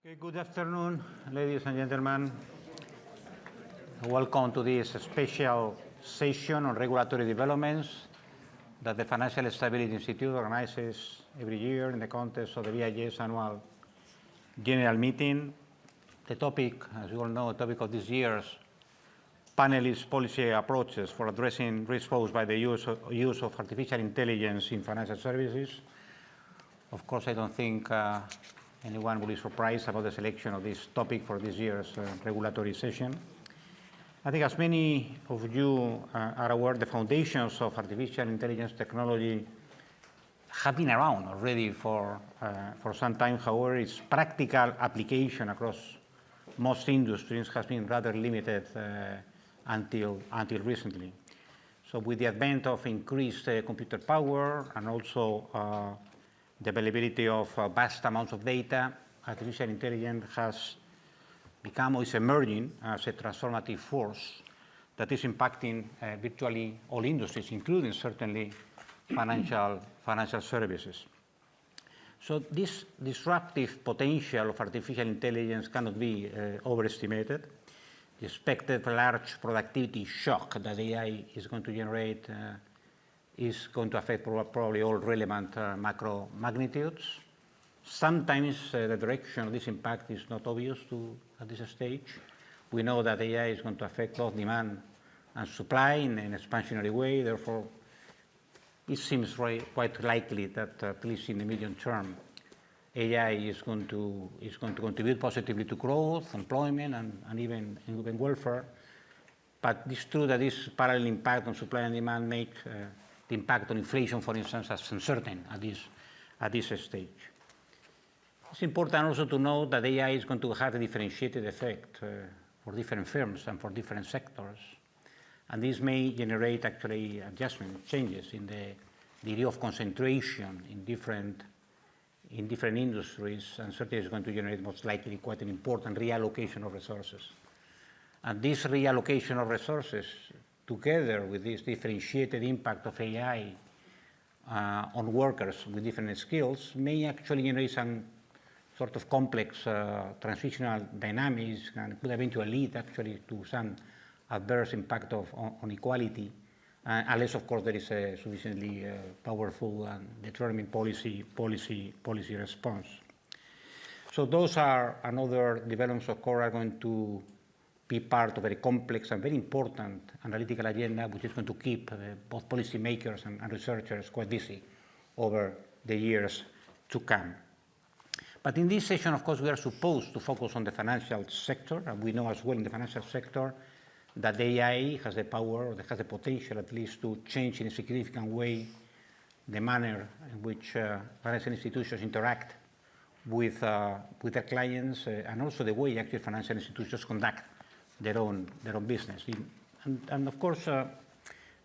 Okay, good afternoon, ladies and gentlemen. Welcome to this special session on regulatory developments that the Financial Stability Institute organizes every year in the context of the BIS annual general meeting. The topic, as you all know, the topic of this year's panel is policy approaches for addressing risks posed by the use of artificial intelligence in financial services. Of course, I don't think anyone will be surprised about the selection of this topic for this year's regulatory session. I think as many of you are aware, the foundations of artificial intelligence technology have been around already for some time. However, its practical application across most industries has been rather limited until recently. So with the advent of increased computer power and also the availability of vast amounts of data, artificial intelligence has become or is emerging as a transformative force that is impacting virtually all industries, including certainly financial services. So this disruptive potential of artificial intelligence cannot be overestimated. The expected large productivity shock that AI is going to generate is going to affect probably all relevant macro magnitudes. Sometimes the direction of this impact is not obvious at this stage. We know that AI is going to affect both demand and supply in an expansionary way. Therefore, it seems quite likely that at least in the medium term, AI is going to contribute positively to growth, employment, and even welfare. But it's true that this parallel impact on supply and demand makes the impact on inflation, for instance, as uncertain at this stage. It's important also to note that AI is going to have a differentiated effect for different firms and for different sectors. And this may generate actually adjustment, changes in the degree of concentration in different industries, and certainly is going to generate most likely quite an important reallocation of resources. And this reallocation of resources, together with this differentiated impact of AI on workers with different skills, may actually generate some sort of complex transitional dynamics and could eventually lead actually to some adverse impact on equality, unless, of course, there is a sufficiently powerful and determined policy response. So those are another developments, of course, are going to be part of a very complex and very important analytical agenda, which is going to keep both policymakers and researchers quite busy over the years to come. But in this session, of course, we are supposed to focus on the financial sector, and we know as well in the financial sector that the AI has the power, or has the potential at least, to change in a significant way the manner in which financial institutions interact with their clients, and also the way actually financial institutions conduct their own business. And of course,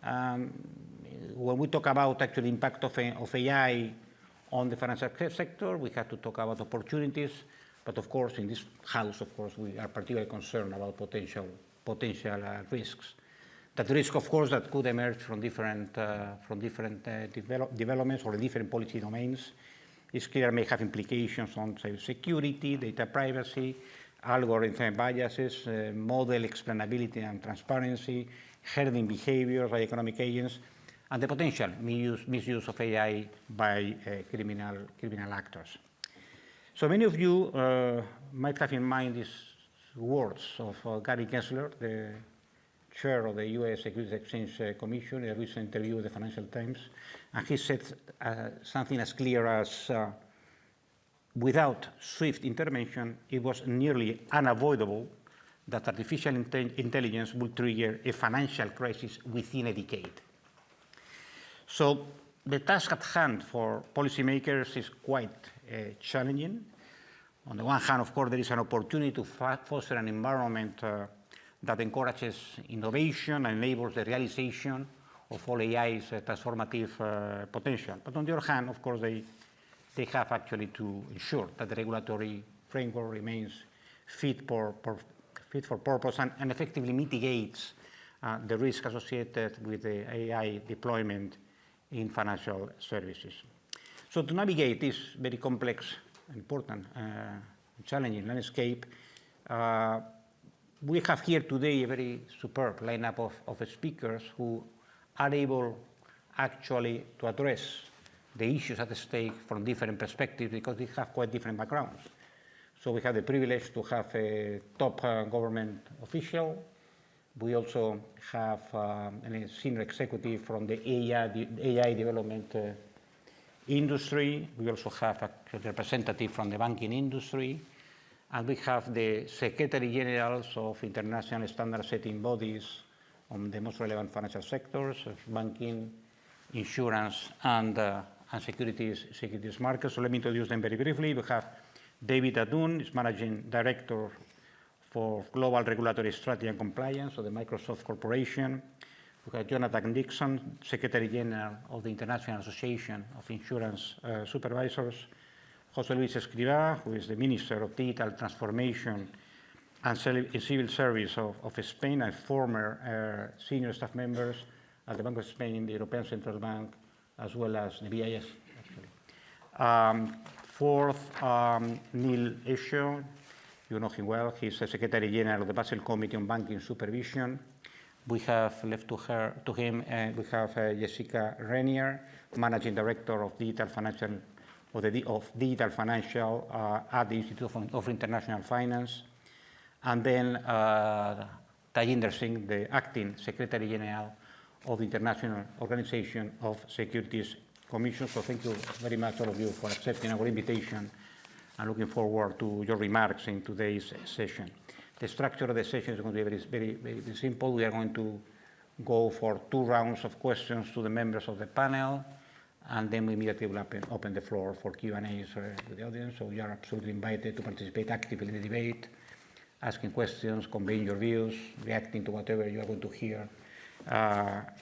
when we talk about actually the impact of AI on the financial sector, we have to talk about opportunities. But of course, in this house, of course, we are particularly concerned about potential risks. That risk, of course, that could emerge from different developments or different policy domains is clear may have implications on security, data privacy, algorithm biases, model explainability and transparency, herding behaviors by economic agents, and the potential misuse of AI by criminal actors. So many of you might have in mind these words of Gary Gensler, the chair of the U.S. Securities Exchange Commission, in a recent interview with the Financial Times, and he said something as clear as without swift intervention, it was nearly unavoidable that artificial intelligence would trigger a financial crisis within a decade. So the task at hand for policymakers is quite challenging. On the one hand, of course, there is an opportunity to foster an environment that encourages innovation and enables the realization of all AI's transformative potential. But on the other hand, of course, they have actually to ensure that the regulatory framework remains fit for purpose and effectively mitigates the risk associated with the AI deployment in financial services. So to navigate this very complex, important challenging landscape. We have here today a very superb lineup of speakers who are able actually to address the issues at stake from different perspectives because they have quite different backgrounds. So we have the privilege to have a top government official. We also have a senior executive from the AI development industry. We also have a representative from the banking industry. And we have the Secretary Generals of international standard setting bodies on the most relevant financial sectors, banking, insurance, and securities markets. So let me introduce them very briefly. We have David Adun, is Managing Director for Global Regulatory Strategy and Compliance of the Microsoft Corporation. We have Jonathan Dixon, Secretary General of the International Association of Insurance Supervisors. José Luis Escrivá, who is the Minister of Digital Transformation and Civil Service of Spain, and former senior staff members at the Bank of Spain, the European Central Bank, as well as the BIS, actually. Fourth, Neil Esho. You know him well. He's the Secretary General of the Basel Committee on Banking Supervision. We have left to him, we have Jessica Renier, Managing Director of Digital Financial at the Institute of International Finance. And then Tajinder Singh, the Acting Secretary General of the International Organization of Securities Commission. So thank you very much, all of you, for accepting our invitation and looking forward to your remarks in today's session. The structure of the session is going to be very simple. We are going to go for 2 rounds of questions to the members of the panel, and then we immediately will open the floor for Q&As with the audience. So you are absolutely invited to participate actively in the debate, asking questions, conveying your views, reacting to whatever you are going to hear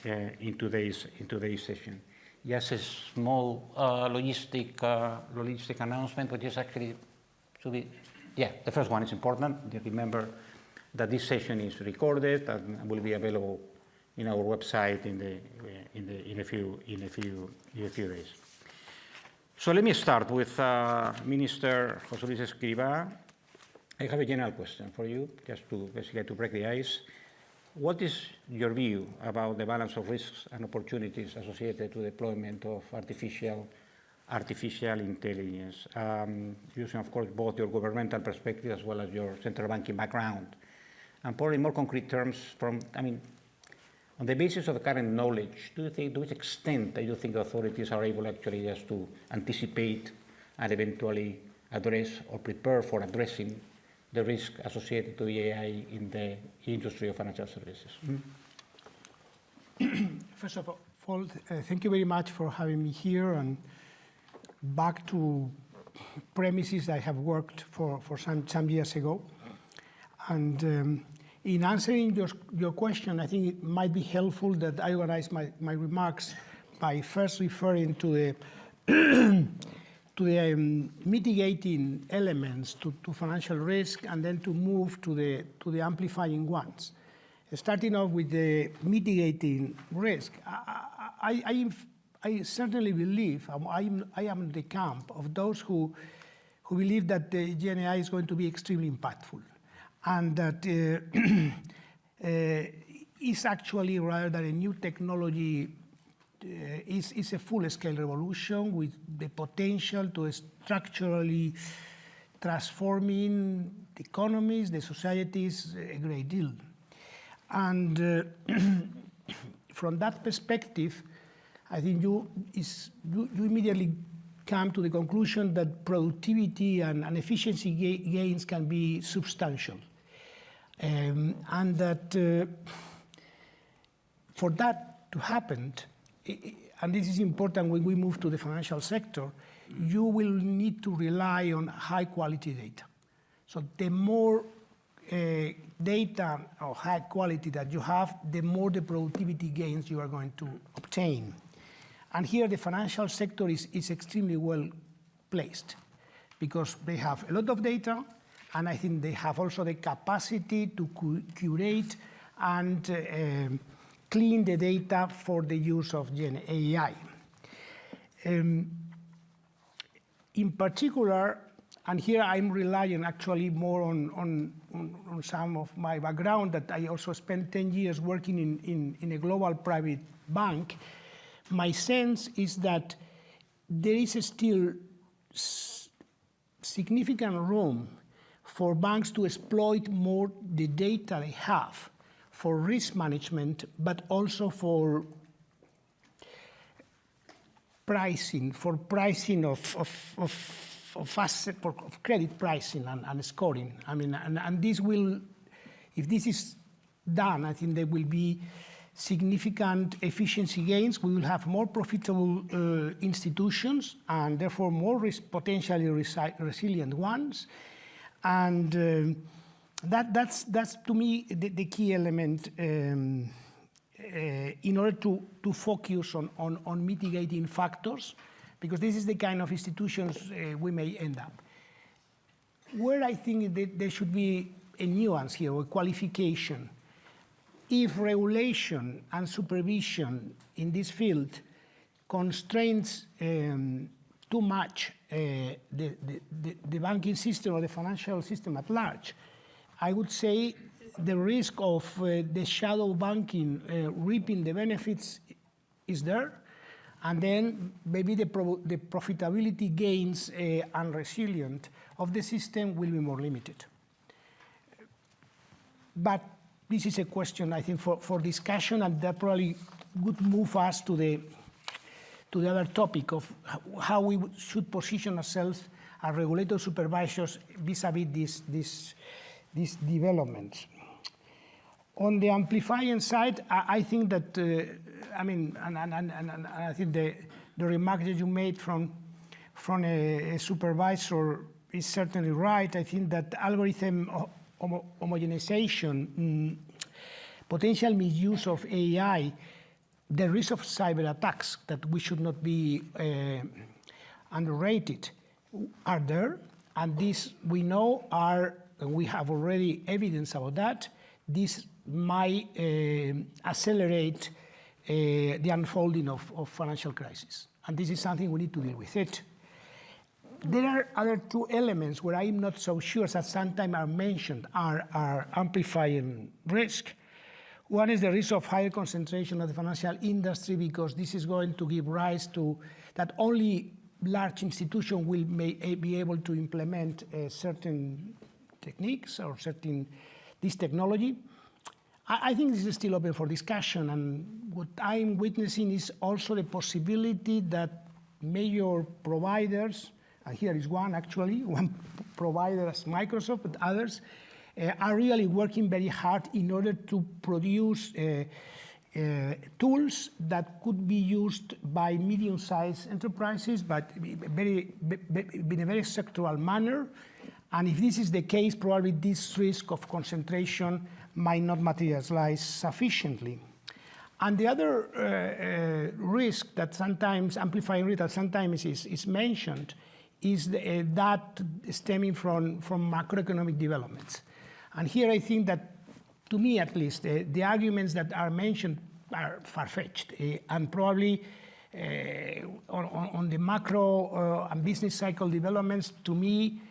in today's session. Just a small logistic announcement, which is actually to be, the first one is important. Remember that this session is recorded and will be available in our website in a few days. So let me start with Minister José Luis Escrivá. I have a general question for you, just to basically to break the ice. What is your view about the balance of risks and opportunities associated to the deployment of artificial intelligence, using, of course, both your governmental perspective as well as your central banking background? And probably in more concrete terms, on the basis of the current knowledge, do you think, to which extent do you think authorities are able actually just to anticipate and eventually address or prepare for addressing the risk associated to AI in the industry of financial services? First of all, thank you very much for having me here, and back to premises I have worked for some years ago. And in answering your question, I think it might be helpful that I organize my remarks by first referring to the mitigating elements to financial risk, and then to move to the amplifying ones. Starting off with the mitigating risk, I certainly believe, I am in the camp of those who believe that the GenAI is going to be extremely impactful, and that is actually, rather than a new technology, is a full-scale revolution with the potential to structurally transforming the economies, the societies a great deal. And from that perspective, I think you immediately come to the conclusion that productivity and efficiency gains can be substantial. And that for that to happen, and this is important when we move to the financial sector, you will need to rely on high-quality data. So the more data of high quality that you have, the more the productivity gains you are going to obtain. And here the financial sector is extremely well placed, because they have a lot of data, and I think they have also the capacity to curate and clean the data for the use of Gen AI. In particular, And here I'm relying actually more on some of my background, that I also spent 10 years working in a global private bank. My sense is that there is still significant room for banks to exploit more the data they have for risk management, but also for pricing, of credit pricing and scoring. I mean, and this will, if this is done, I think there will be significant efficiency gains. We will have more profitable institutions and therefore more potentially resilient ones. And that's to me the key element in order to focus on mitigating factors, because this is the kind of institutions we may end up. Where I think there should be a nuance here, or qualification. If regulation and supervision in this field constrains too much the banking system or the financial system at large, I would say the risk of the shadow banking reaping the benefits is there, and then maybe the profitability gains and resilience of the system will be more limited. But this is a question, I think, for discussion, and that probably would move us to the other topic of how we should position ourselves as regulators, supervisors vis-a-vis these developments. On the amplifying side, I think that, I mean, and I think the remark that you made from a supervisor is certainly right. I think that algorithm homogenization, potential misuse of AI, the risk of cyber attacks that we should not be underrated are there, and these we know are, we have already evidence about that. This might accelerate the unfolding of financial crisis, and this is something we need to deal with it. There are other two elements where I'm not so sure that sometimes are mentioned are amplifying risk. One is the risk of higher concentration of the financial industry, because this is going to give rise to that only large institutions will be able to implement certain techniques or this technology. I think this is still open for discussion, and what I'm witnessing is also the possibility that major providers, and here is one actually, one provider as Microsoft, but others, are really working very hard in order to produce tools that could be used by medium-sized enterprises, but in a very sectoral manner. And if this is the case, probably this risk of concentration might not materialize sufficiently. And the other risk that sometimes, amplifying risk that sometimes is mentioned, is that stemming from macroeconomic developments. And here I think that, to me at least, the arguments that are mentioned are far-fetched, and probably on the macro and business cycle developments, to me,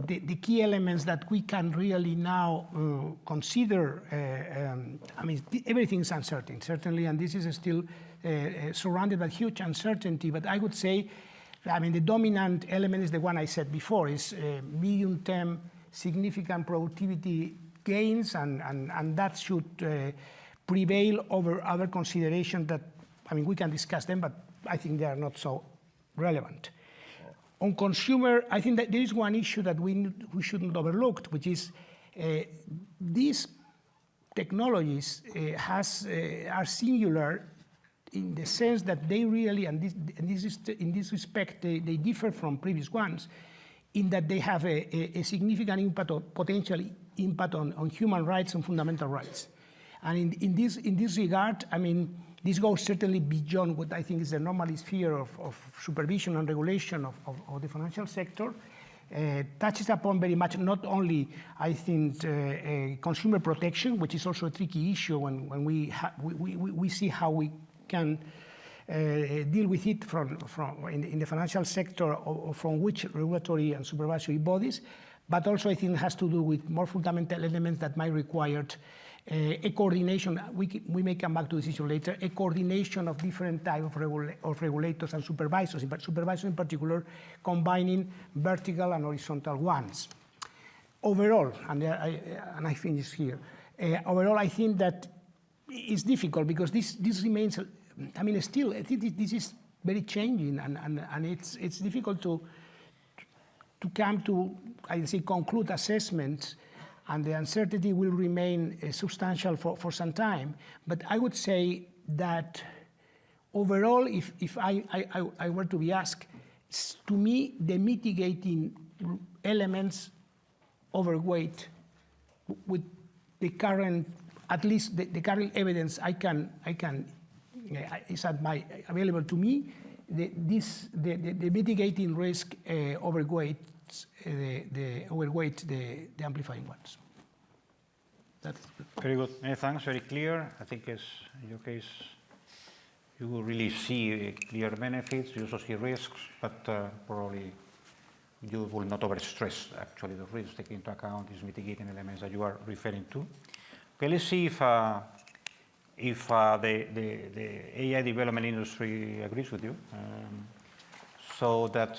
the key elements that we can really now consider, I mean, everything is uncertain, certainly, and this is still surrounded by huge uncertainty, but I would say, I mean, the dominant element is the one I said before, is medium-term significant productivity gains, and that should prevail over other considerations that, I mean, we can discuss them, but I think they are not so relevant. On consumer, I think that there is one issue that we shouldn't overlook, which is these technologies are singular in the sense that they really, in this respect, they differ from previous ones, in that they have a significant impact, or potential impact, on human rights and fundamental rights. And in this regard, I mean, this goes certainly beyond what I think is the normal sphere of supervision and regulation of the financial sector. Touches upon very much not only, I think, consumer protection, which is also a tricky issue when we see how we can deal with it in the financial sector or from which regulatory and supervisory bodies, but also I think it has to do with more fundamental elements that might require a coordination. We may come back to this issue later. A coordination of different types of regulators and supervisors, supervisors in particular, combining vertical and horizontal ones. Overall, and I finish here. Overall, I think that it's difficult because this remains. I mean, still, I think this is very changing, and it's difficult to come to, I say, conclude assessments, and the uncertainty will remain substantial for some time. But I would say that overall, if I were to be asked, to me, the mitigating elements overweight with the current, at least the current evidence is available to me. The mitigating risk overweights the amplifying ones. That's very good. Many thanks. Very clear. I think in your case, you will really see clear benefits. You also see risks, but probably you will not overstress actually the risks, taking into account these mitigating elements that you are referring to. Okay, let's see if the AI development industry agrees with you. So that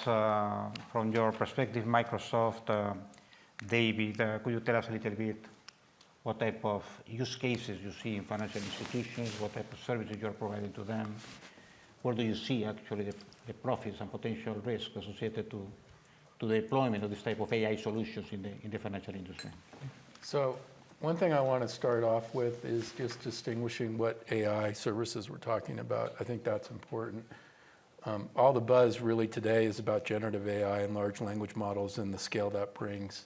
from your perspective, Microsoft, David, could you tell us a little bit what type of use cases you see in financial institutions, what type of services you're providing to them? Where do you see actually the profits and potential risks associated to the deployment of this type of AI solutions in the financial industry? So one thing I want to start off with is just distinguishing what AI services we're talking about. I think that's important. All the buzz really today is about generative AI and large language models and the scale that brings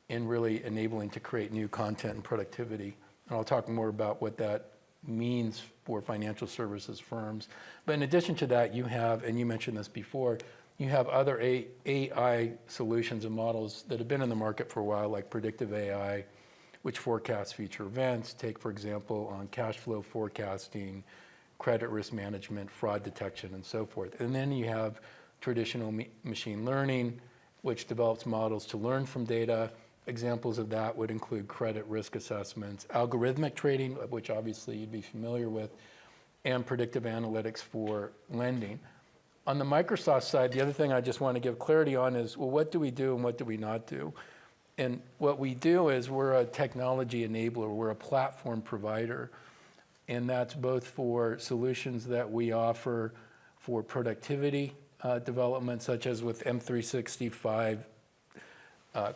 in really enabling to create new content and productivity. And I'll talk more about what that means for financial services firms. But in addition to that, you have, and you mentioned this before, you have other AI solutions and models that have been in the market for a while, like predictive AI, which forecasts future events. Take, for example, on cash flow forecasting, credit risk management, fraud detection, and so forth. And then you have traditional machine learning, which develops models to learn from data. Examples of that would include credit risk assessments, algorithmic trading, which obviously you'd be familiar with, and predictive analytics for lending. On the Microsoft side, the other thing I just want to give clarity on is, well, what do we do and what do we not do? And what we do is we're a technology enabler, we're a platform provider, and that's both for solutions that we offer for productivity development, such as with M365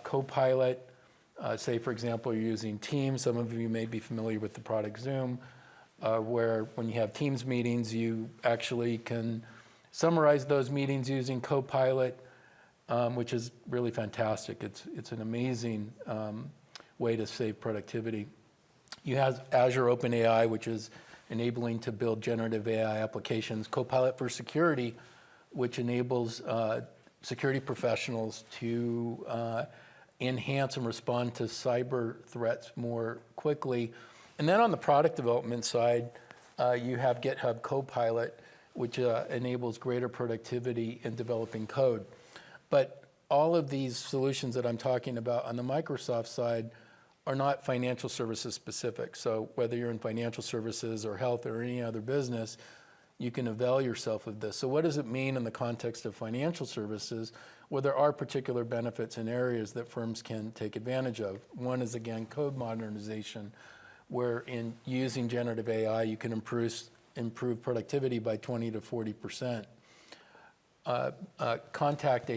Copilot. Say, for example, you're using Teams. Some of you may be familiar with the product Zoom, where when you have Teams meetings, you actually can summarize those meetings using Copilot, which is really fantastic. It's an amazing way to save productivity. You have Azure OpenAI, which is enabling to build generative AI applications. Copilot for Security, which enables security professionals to enhance and respond to cyber threats more quickly. And then on the product development side, you have GitHub Copilot, which enables greater productivity in developing code. But all of these solutions that I'm talking about on the Microsoft side are not financial services specific. So whether you're in financial services or health or any other business, you can avail yourself of this. So what does it mean in the context of financial services? Well, there are particular benefits in areas that firms can take advantage of. One is, again, code modernization, where in using generative AI, you can improve productivity by 20 to 40%. Contact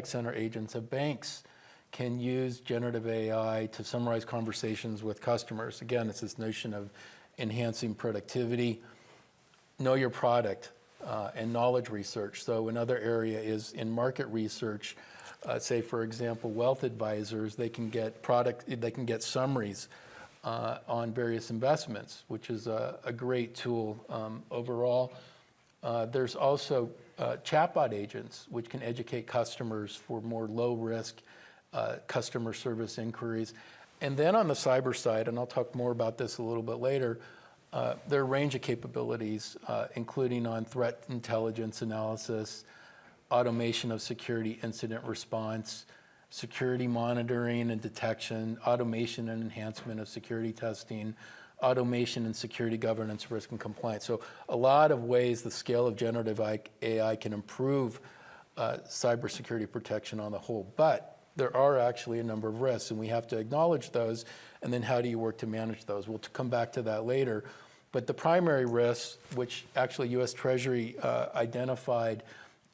center agents of banks can use generative AI to summarize conversations with customers. Again, it's this notion of enhancing productivity. Know your product and knowledge research. So another area is in market research. Say, for example, wealth advisors, they can get summaries on various investments, which is a great tool overall. There's also chatbot agents, which can educate customers for more low-risk customer service inquiries. And then on the cyber side, and I'll talk more about this a little bit later, There are a range of capabilities, including on threat intelligence analysis, automation of security incident response, security monitoring and detection, automation and enhancement of security testing, automation and security governance, risk and compliance. So a lot of ways the scale of generative AI can improve cybersecurity protection on the whole. But there are actually a number of risks, and we have to acknowledge those, and then how do you work to manage those? We'll come back to that later. But the primary risks, which actually U.S. Treasury identified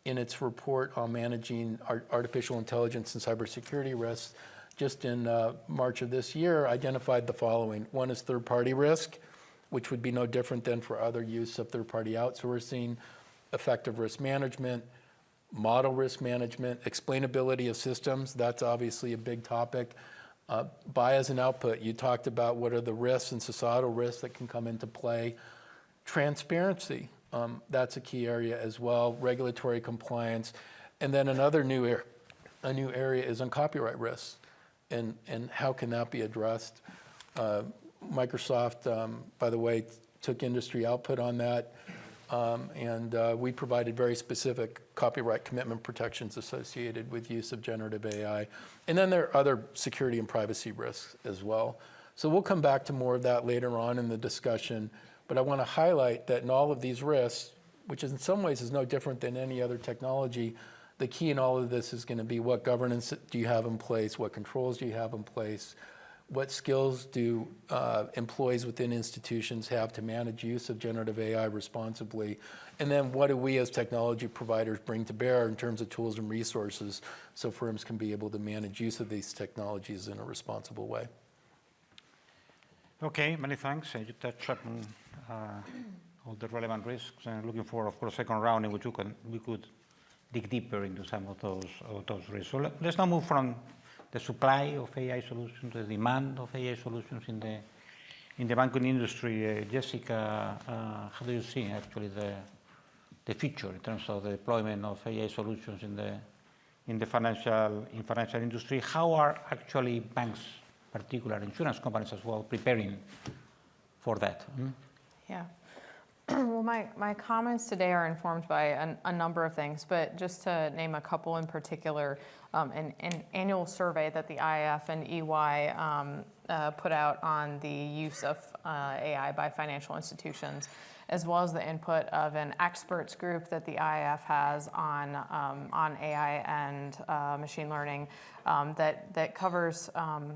in its report on managing artificial intelligence and cybersecurity risks, just in March of this year, identified the following. One is third-party risk, which would be no different than for other use of third-party outsourcing, effective risk management, model risk management, explainability of systems. That's obviously a big topic. Bias and output. You talked about what are the risks and societal risks that can come into play. Transparency. That's a key area as well. Regulatory compliance. And then another new area is on copyright risks. And how can that be addressed? Microsoft, by the way, took industry output on that. And we provided very specific copyright commitment protections associated with use of generative AI. And then there are other security and privacy risks as well. So we'll come back to more of that later on in the discussion. But I want to highlight that in all of these risks, which in some ways is no different than any other technology, the key in all of this is going to be what governance do you have in place, what controls do you have in place, what skills do employees within institutions have to manage use of generative AI responsibly, and then what do we as technology providers bring to bear in terms of tools and resources so firms can be able to manage use of these technologies in a responsible way. Okay, many thanks. You touched upon all the relevant risks, and looking for, of course, a second round in which we could dig deeper into some of those risks. So let's now move from the supply of AI solutions, the demand of AI solutions in the banking industry. Jessica, how do you see actually the future in terms of the deployment of AI solutions in the financial industry? How are actually banks, particular insurance companies as well, preparing for that? Yeah. Well, my comments today are informed by a number of things, but just to name a couple in particular, an annual survey that the IIF and EY put out on the use of AI by financial institutions, as well as the input of an experts group that the IIF has on AI and machine learning that covers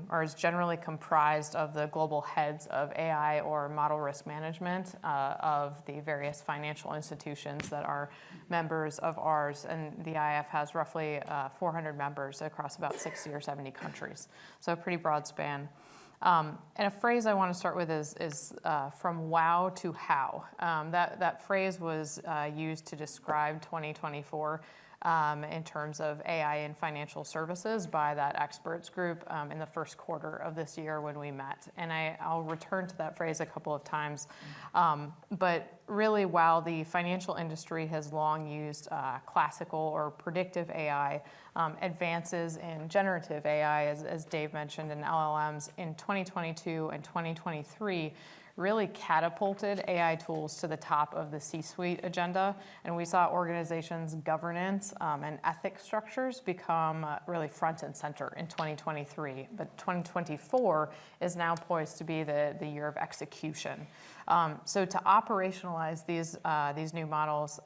or is generally comprised of the global heads of AI or model risk management of the various financial institutions that are members of ours. And the IIF has roughly 400 members across about 60 or 70 countries. So a pretty broad span. And a phrase I want to start with is from wow to how. That phrase was used to describe 2024 in terms of AI in financial services by that experts group in the first quarter of this year when we met. And I'll return to that phrase a couple of times. But really, while the financial industry has long used classical or predictive AI, advances in generative AI, as Dave mentioned, in LLMs in 2022 and 2023, really catapulted AI tools to the top of the C-suite agenda. And we saw organizations' governance and ethics structures become really front and center in 2023. But 2024 is now poised to be the year of execution. So to operationalize these new models,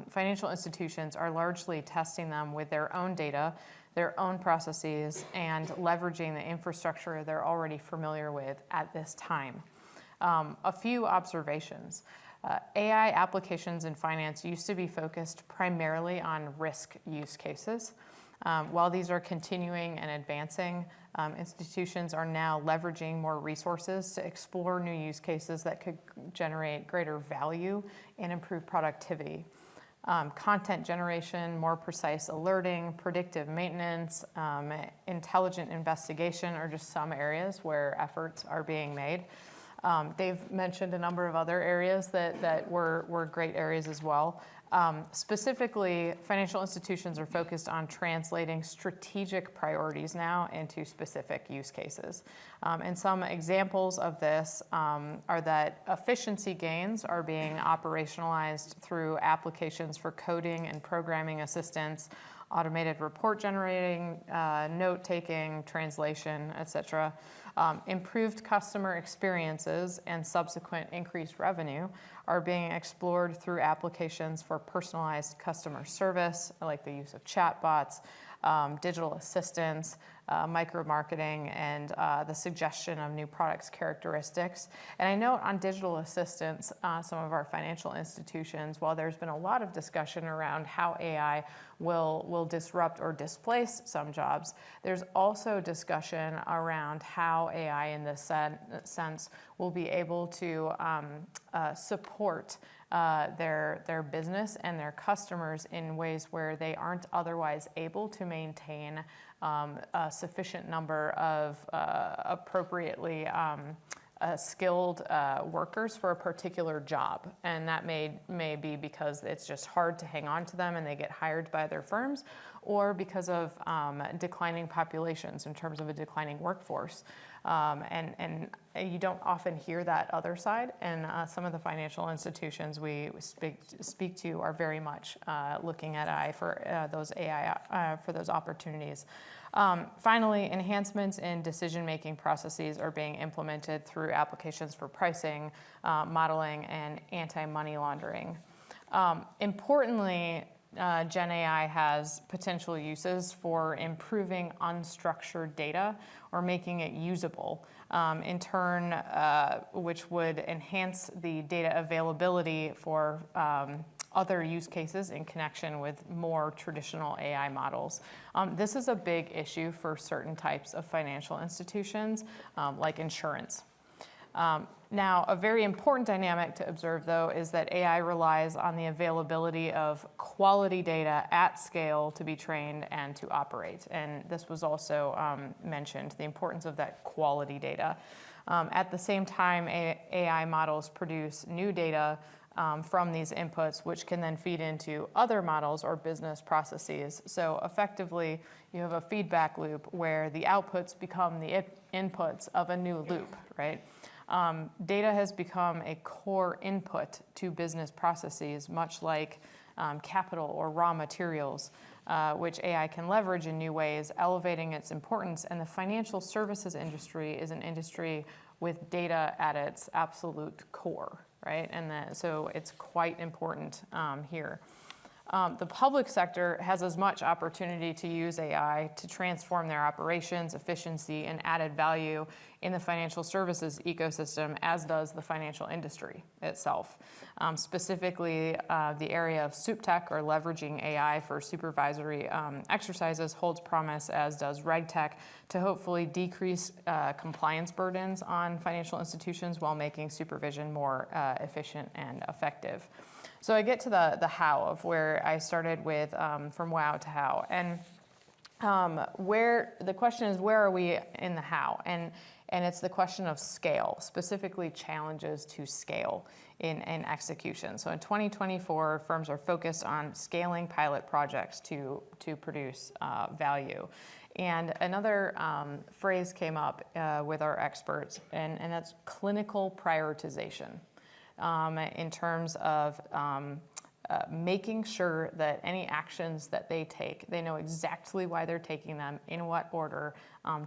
financial institutions are largely testing them with their own data, their own processes, and leveraging the infrastructure they're already familiar with at this time. A few observations. AI applications in finance used to be focused primarily on risk use cases. While these are continuing and advancing, institutions are now leveraging more resources to explore new use cases that could generate greater value and improve productivity. Content generation, more precise alerting, predictive maintenance, intelligent investigation are just some areas where efforts are being made. They've mentioned a number of other areas that were great areas as well. Specifically, financial institutions are focused on translating strategic priorities now into specific use cases. And some examples of this are that efficiency gains are being operationalized through applications for coding and programming assistance, automated report generating, note taking, translation, etc. Improved customer experiences and subsequent increased revenue are being explored through applications for personalized customer service, like the use of chatbots, digital assistants, micro-marketing, and the suggestion of new products characteristics. And I note on digital assistants, some of our financial institutions, while there's been a lot of discussion around how AI will disrupt or displace some jobs, there's also discussion around how AI in this sense will be able to support their business and their customers in ways where they aren't otherwise able to maintain a sufficient number of appropriately skilled workers for a particular job. And that may be because it's just hard to hang on to them and they get hired by their firms, or because of declining populations in terms of a declining workforce. And you don't often hear that other side, and some of the financial institutions we speak to are very much looking at AI for those opportunities. Finally, enhancements in decision-making processes are being implemented through applications for pricing, modeling, and anti-money laundering. Importantly, Gen AI has potential uses for improving unstructured data or making it usable, in turn, which would enhance the data availability for other use cases in connection with more traditional AI models. This is a big issue for certain types of financial institutions, like insurance. Now, a very important dynamic to observe, though, is that AI relies on the availability of quality data at scale to be trained and to operate. And this was also mentioned, the importance of that quality data. At the same time, AI models produce new data from these inputs, which can then feed into other models or business processes. So effectively, you have a feedback loop where the outputs become the inputs of a new loop, right? Data has become a core input to business processes, much like capital or raw materials, which AI can leverage in new ways, elevating its importance. And the financial services industry is an industry with data at its absolute core, right? And so it's quite important here. The public sector has as much opportunity to use AI to transform their operations, efficiency, and added value in the financial services ecosystem, as does the financial industry itself. Specifically, the area of SupTech, or leveraging AI for supervisory exercises, holds promise, as does RegTech, to hopefully decrease compliance burdens on financial institutions while making supervision more efficient and effective. So I get to the how of where I started with, from wow to how. And the question is, where are we in the how? And it's the question of scale, specifically challenges to scale in execution. So in 2024, firms are focused on scaling pilot projects to produce value. And another phrase came up with our experts, and that's clinical prioritization. In terms of making sure that any actions that they take, they know exactly why they're taking them, in what order,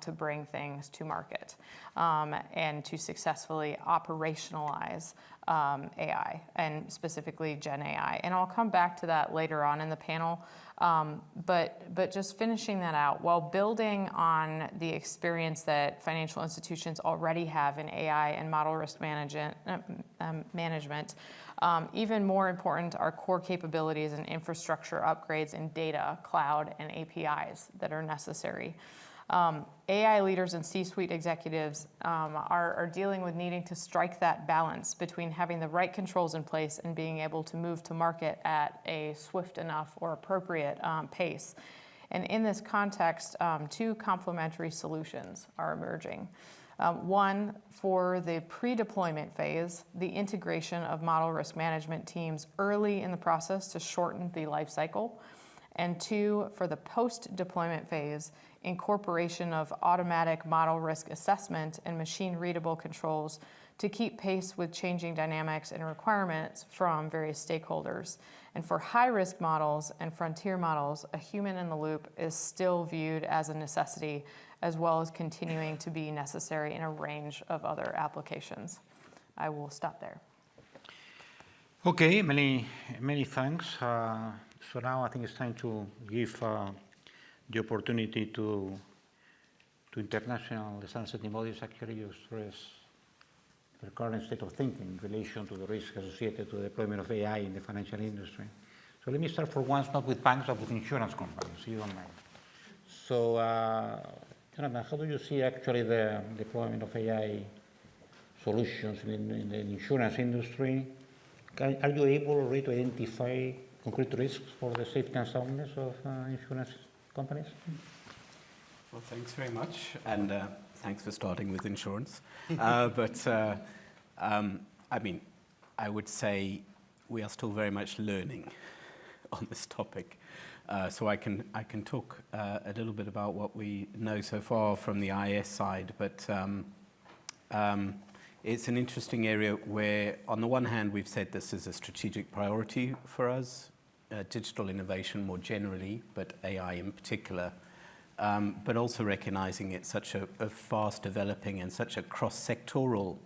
to bring things to market, and to successfully operationalize AI, and specifically Gen AI. And I'll come back to that later on in the panel. But just finishing that out, while building on the experience that financial institutions already have in AI and model risk management, even more important are core capabilities and infrastructure upgrades in data, cloud, and APIs that are necessary. AI leaders and C-suite executives are dealing with needing to strike that balance between having the right controls in place and being able to move to market at a swift enough or appropriate pace. And in this context, two complementary solutions are emerging. One, for the pre-deployment phase, the integration of model risk management teams early in the process to shorten the life cycle. And two, for the post-deployment phase, incorporation of automatic model risk assessment and machine-readable controls to keep pace with changing dynamics and requirements from various stakeholders. And for high-risk models and frontier models, a human in the loop is still viewed as a necessity, as well as continuing to be necessary in a range of other applications. I will stop there. Okay, many thanks. So now I think it's time to give the opportunity to international standard setting bodies actually to express their current state of thinking in relation to the risk associated to the deployment of AI in the financial industry. So let me start for once not with banks, but with insurance companies, if you don't mind. So, Jonathan, how do you see actually the deployment of AI solutions in the insurance industry? Are you able already to identify concrete risks for the safety and soundness of insurance companies? Well, thanks very much, and thanks for starting with insurance. I mean, I would say we are still very much learning on this topic. So I can talk a little bit about what we know so far from the IS side, but it's an interesting area where, on the one hand, we've said this is a strategic priority for us, digital innovation more generally, but AI in particular, but also recognizing it's such a fast developing and such a cross-sectoral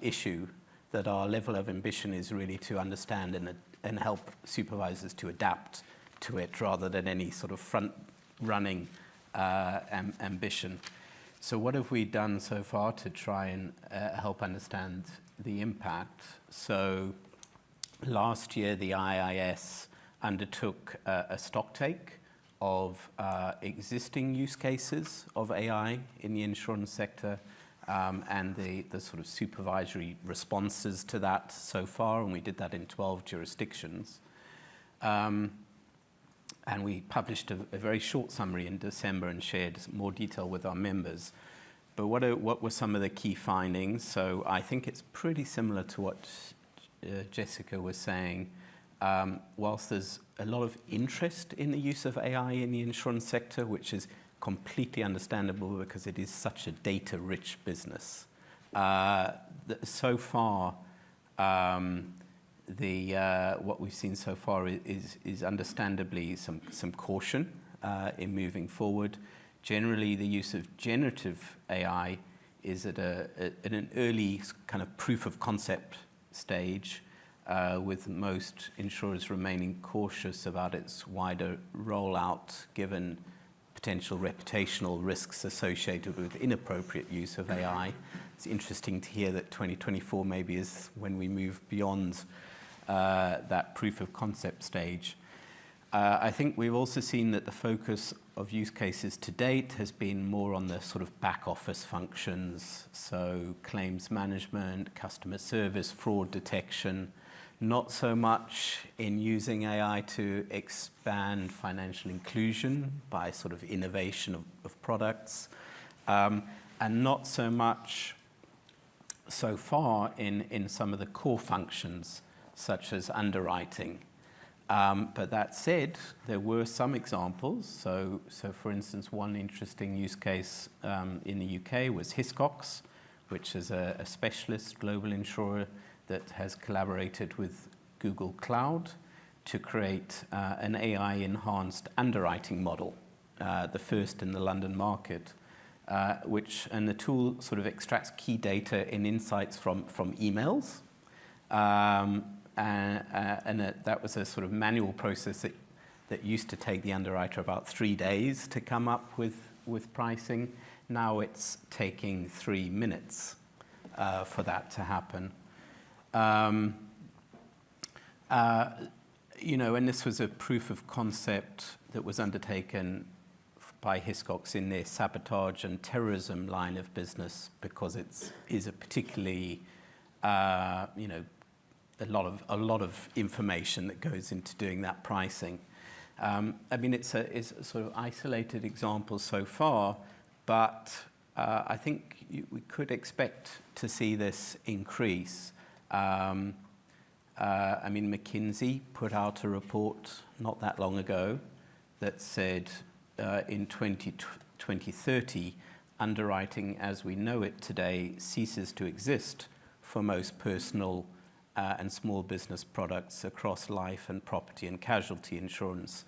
issue that our level of ambition is really to understand and help supervisors to adapt to it rather than any sort of front-running ambition. So what have we done so far to try and help understand the impact? So last year, the IIS undertook a stocktake of existing use cases of AI in the insurance sector and the sort of supervisory responses to that so far, and we did that in 12 jurisdictions. And we published a very short summary in December and shared more detail with our members. But what were some of the key findings? So I think it's pretty similar to what Jessica was saying. Whilst there's a lot of interest in the use of AI in the insurance sector, which is completely understandable because it is such a data-rich business, so far, what we've seen so far is understandably some caution in moving forward. Generally, the use of generative AI is at an early kind of proof of concept stage, with most insurers remaining cautious about its wider rollout, given potential reputational risks associated with inappropriate use of AI. It's interesting to hear that 2024 maybe is when we move beyond that proof of concept stage. I think we've also seen that the focus of use cases to date has been more on the sort of back office functions, so claims management, customer service, fraud detection, not so much in using AI to expand financial inclusion by sort of innovation of products, and not so much so far in some of the core functions, such as underwriting. But that said, there were some examples. So for instance, one interesting use case in the UK was Hiscox, which is a specialist global insurer that has collaborated with Google Cloud to create an AI-enhanced underwriting model, the first in the London market, and the tool sort of extracts key data and insights from emails. And that was a sort of manual process that used to take the underwriter about 3 days to come up with pricing. Now it's taking 3 minutes for that to happen. And this was a proof of concept that was undertaken by Hiscox in their sabotage and terrorism line of business, because it is a particularly, a lot of information that goes into doing that pricing. It's a sort of isolated example so far, but I think we could expect to see this increase. McKinsey put out a report not that long ago that said in 2030, underwriting as we know it today ceases to exist for most personal and small business products across life and property and casualty insurance,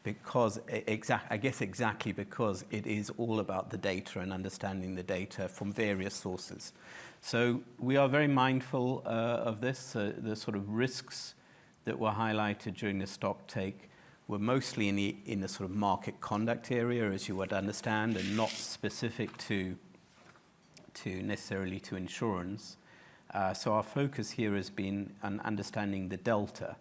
because exactly because it is all about the data and understanding the data from various sources. So we are very mindful of this. The sort of risks that were highlighted during the stock take were mostly in the sort of market conduct area, as you would understand, and not specific to necessarily to insurance. So our focus here has been on understanding the delta.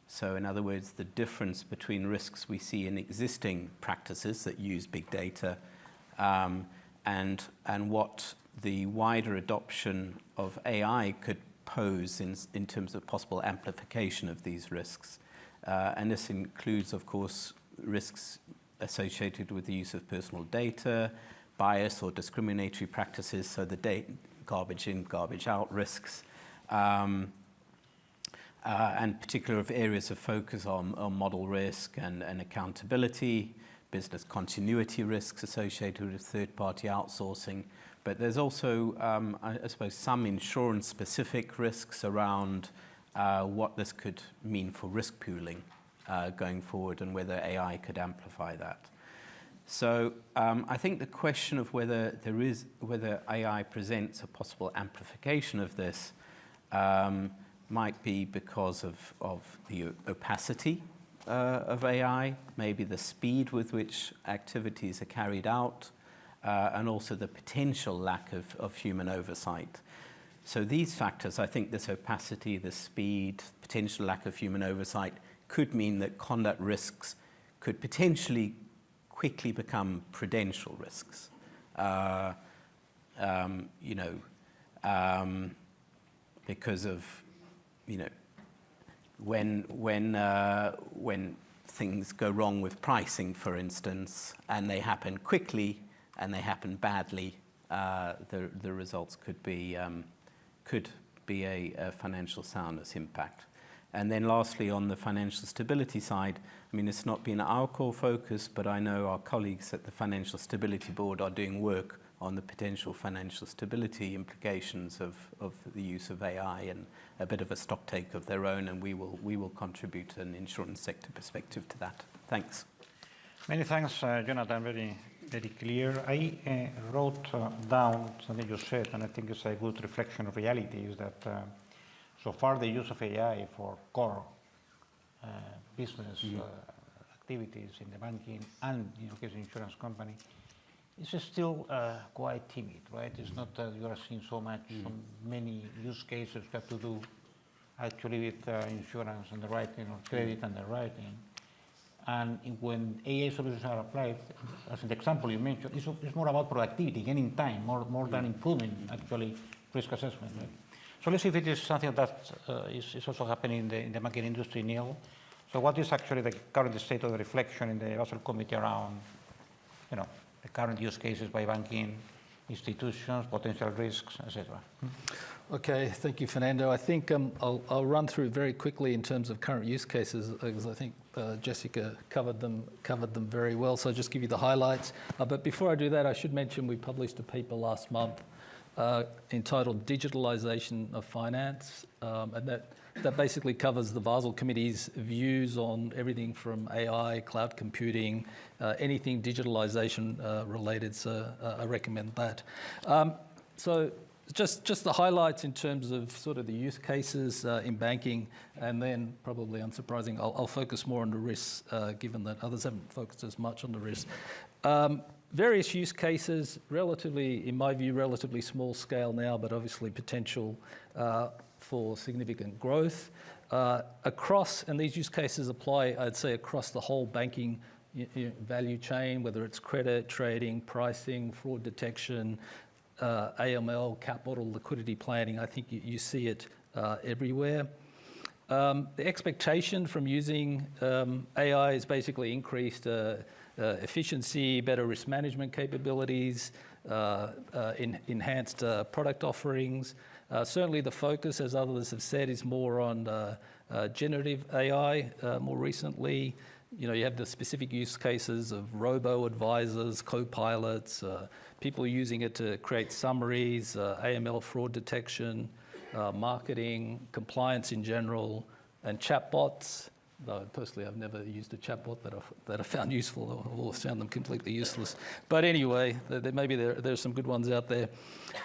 So in other words, the difference between risks we see in existing practices that use big data and what the wider adoption of AI could pose in terms of possible amplification of these risks. And this includes, of course, risks associated with the use of personal data, bias or discriminatory practices, so the garbage in, garbage out risks, and particular of areas of focus on model risk and accountability, business continuity risks associated with third-party outsourcing. But there's also, I suppose, some insurance-specific risks around what this could mean for risk pooling going forward and whether AI could amplify that. So I think the question of whether AI presents a possible amplification of this might be because of the opacity of AI, maybe the speed with which activities are carried out, and also the potential lack of human oversight. So these factors, I think this opacity, the speed, potential lack of human oversight, could mean that conduct risks could potentially quickly become prudential risks. Because of, when things go wrong with pricing, for instance, and they happen quickly and they happen badly, the results could be a financial soundness impact. And then lastly, on the financial stability side, it's not been our core focus, but I know our colleagues at the Financial Stability Board are doing work on the potential financial stability implications of the use of AI, and a bit of a stock take of their own, and we will contribute an insurance sector perspective to that. Thanks. Many thanks, Jonathan. Very, very clear. I wrote down something you said, and I think it's a good reflection of reality, is that so far the use of AI for core business activities in the banking and, in your case, insurance company, is still quite timid, right? It's not that you are seeing so many use cases that have to do actually with insurance underwriting or credit underwriting. And when AI solutions are applied, as in the example you mentioned, it's more about productivity, gaining time, more than improving actually risk assessment. Right? So let's see if it is something that is also happening in the banking industry, Neil. So what is actually the current state of the reflection in the Basel Committee around, the current use cases by banking institutions, potential risks, etc.? Okay, thank you, Fernando. I think I'll run through very quickly in terms of current use cases, because I think Jessica covered them very well. So I'll just give you the highlights. But before I do that, I should mention we published a paper last month entitled "Digitalization of Finance," and that basically covers the Basel Committee's views on everything from AI, cloud computing, anything digitalization related. So I recommend that. So just the highlights in terms of sort of the use cases in banking, and then probably unsurprising, I'll focus more on the risks, given that others haven't focused as much on the risks. Various use cases, relatively, in my view, relatively small scale now, but obviously potential for significant growth. And these use cases apply, I'd say, across the whole banking value chain, whether it's credit, trading, pricing, fraud detection, AML, capital, liquidity planning. I think you see it everywhere. The expectation from using AI is basically increased efficiency, better risk management capabilities, enhanced product offerings. Certainly the focus, as others have said, is more on generative AI more recently. You know, you have the specific use cases of robo-advisors, co-pilots, people using it to create summaries, AML fraud detection, marketing, compliance in general, and chatbots. Though personally, I've never used a chatbot that I found useful. I've always found them completely useless. But anyway, maybe there's some good ones out there.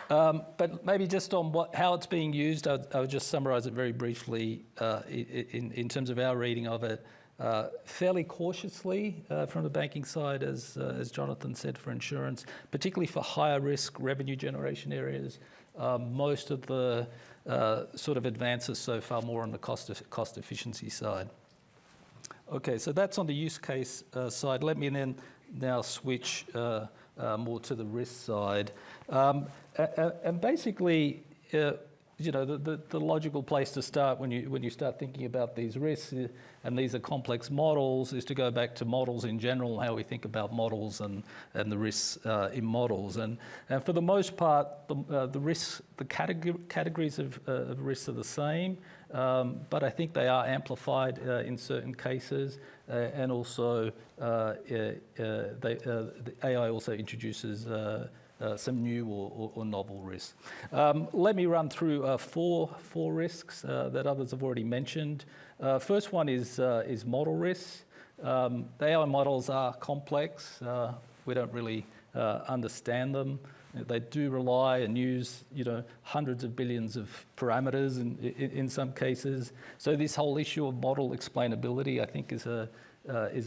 But maybe just on how it's being used, I would just summarise it very briefly in terms of our reading of it. Fairly cautiously from the banking side, as Jonathan said, for insurance, particularly for higher risk revenue generation areas. Most of the sort of advances so far more on the cost efficiency side. Okay, so that's on the use case side. Let me then now switch more to the risk side. And basically, you know, the logical place to start when you start thinking about these risks, and these are complex models, is to go back to models in general, how we think about models and the risks in models. And for the most part, the risks, the categories of risks are the same, but I think they are amplified in certain cases, and also the AI also introduces some new or novel risks. Let me run through four risks that others have already mentioned. First one is model risks. The AI models are complex. We don't really understand them. They do rely and use, you know, hundreds of billions of parameters in some cases. So this whole issue of model explainability, I think, is a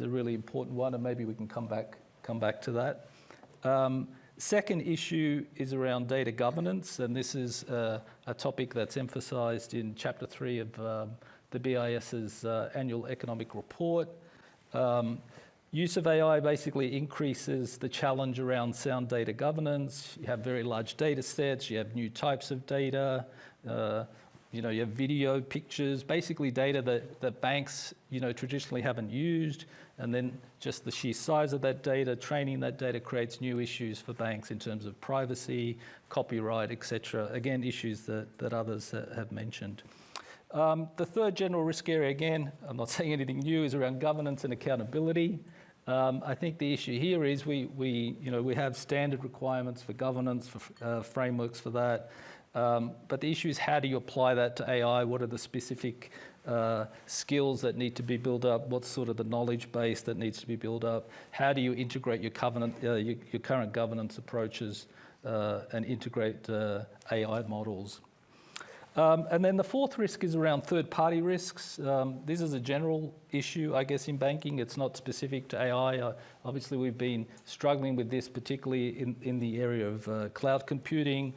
really important one, and maybe we can come back to that. Second issue is around data governance, and this is a topic that's emphasised in Chapter 3 of the BIS's annual economic report. Use of AI basically increases the challenge around sound data governance. You have very large data sets, you have new types of data, you know, you have video, pictures, basically data that banks, you know, traditionally haven't used, and then just the sheer size of that data, training that data creates new issues for banks in terms of privacy, copyright, etc. Again, issues that others have mentioned. The third general risk area, again, I'm not saying anything new, is around governance and accountability. I think the issue here is we have standard requirements for governance, for frameworks for that. But the issue is, how do you apply that to AI? What are the specific skills that need to be built up? What's sort of the knowledge base that needs to be built up? How do you integrate your current governance approaches and integrate AI models? And then the fourth risk is around third-party risks. This is a general issue, I guess, in banking. It's not specific to AI. Obviously, we've been struggling with this, particularly in the area of cloud computing.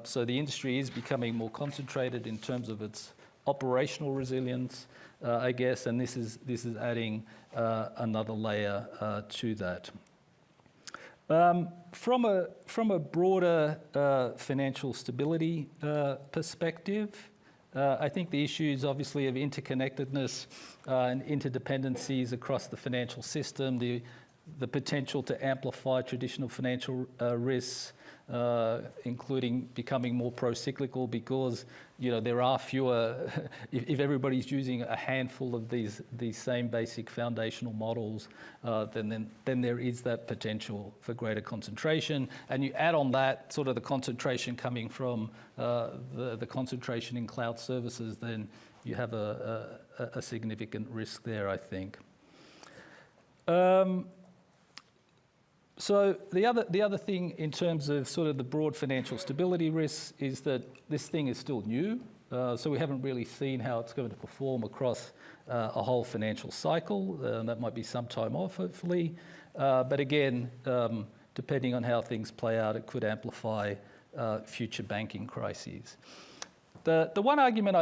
So the industry is becoming more concentrated in terms of its operational resilience, I guess, and this is adding another layer to that. From a broader financial stability perspective, I think the issues obviously of interconnectedness and interdependencies across the financial system, the potential to amplify traditional financial risks, including becoming more pro-cyclical, because there are fewer. If everybody's using a handful of these same basic foundational models, then there is that potential for greater concentration. And you add on that sort of the concentration coming from the concentration in cloud services, then you have a significant risk there, I think. So the other thing in terms of sort of the broad financial stability risks is that this thing is still new. So we haven't really seen how it's going to perform across a whole financial cycle. That might be some time off, hopefully. But again, depending on how things play out, it could amplify future banking crises. The one argument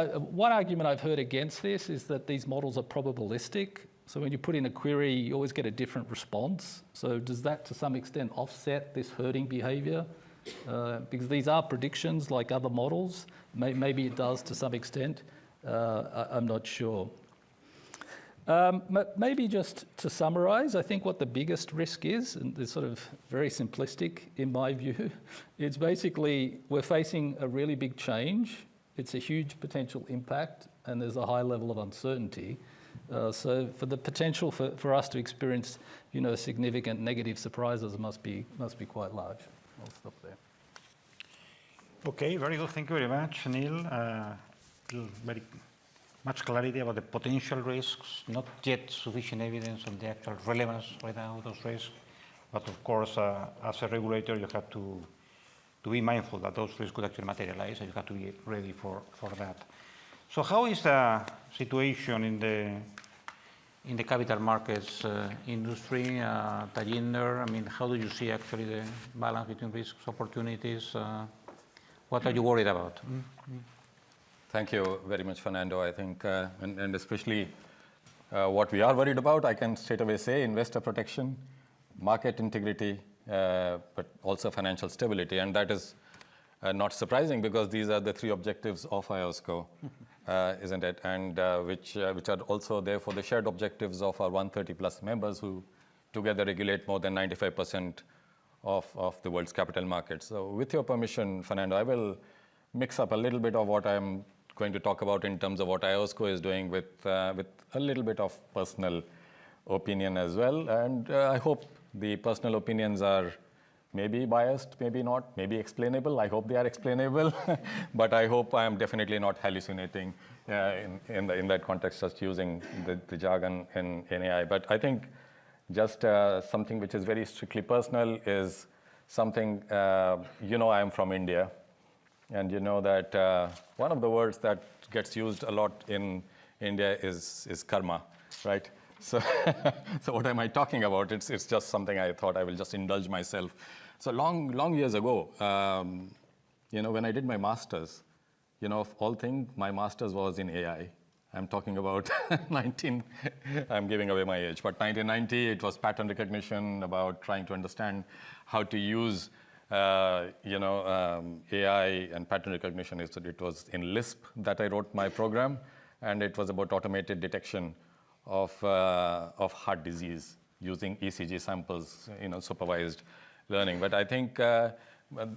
I've heard against this is that these models are probabilistic. So when you put in a query, you always get a different response. So does that to some extent offset this herding behavior? Because these are predictions like other models. Maybe it does to some extent. I'm not sure. Maybe just to summarize, I think what the biggest risk is, and it's sort of very simplistic in my view, it's basically we're facing a really big change. It's a huge potential impact, and there's a high level of uncertainty. So for the potential for us to experience, significant negative surprises must be quite large. I'll stop there. Okay, very good. Thank you very much, Neil. Very much clarity about the potential risks, not yet sufficient evidence on the actual relevance right now of those risks. But of course, as a regulator, you have to be mindful that those risks could actually materialize, and you have to be ready for that. So how is the situation in the capital markets industry, Tajinder? I mean, how do you see actually the balance between risks, opportunities? What are you worried about? Thank you very much, Fernando. I think, and especially what we are worried about, I can straight away say investor protection, market integrity, but also financial stability. And that is not surprising because these are the three objectives of IOSCO, isn't it? And which are also there for the shared objectives of our 130 plus members who together regulate more than 95% of the world's capital markets. So with your permission, Fernando, I will mix up a little bit of what I'm going to talk about in terms of what IOSCO is doing with a little bit of personal opinion as well. And I hope the personal opinions are maybe biased, maybe not, maybe explainable. I hope they are explainable, but I hope I am definitely not hallucinating in that context, just using the jargon in AI. But I think just something which is very strictly personal is something, I am from India. And you know that one of the words that gets used a lot in India is karma, right? So, so what am I talking about? It's just something I thought I will just indulge myself. So long years ago, when I did my master's, of all things, my master's was in AI. I'm talking about I'm giving away my age, but 1990, it was pattern recognition, about trying to understand how to use AI and pattern recognition. It was in Lisp that I wrote my program, and it was about automated detection of heart disease using ECG samples, supervised learning. But I think,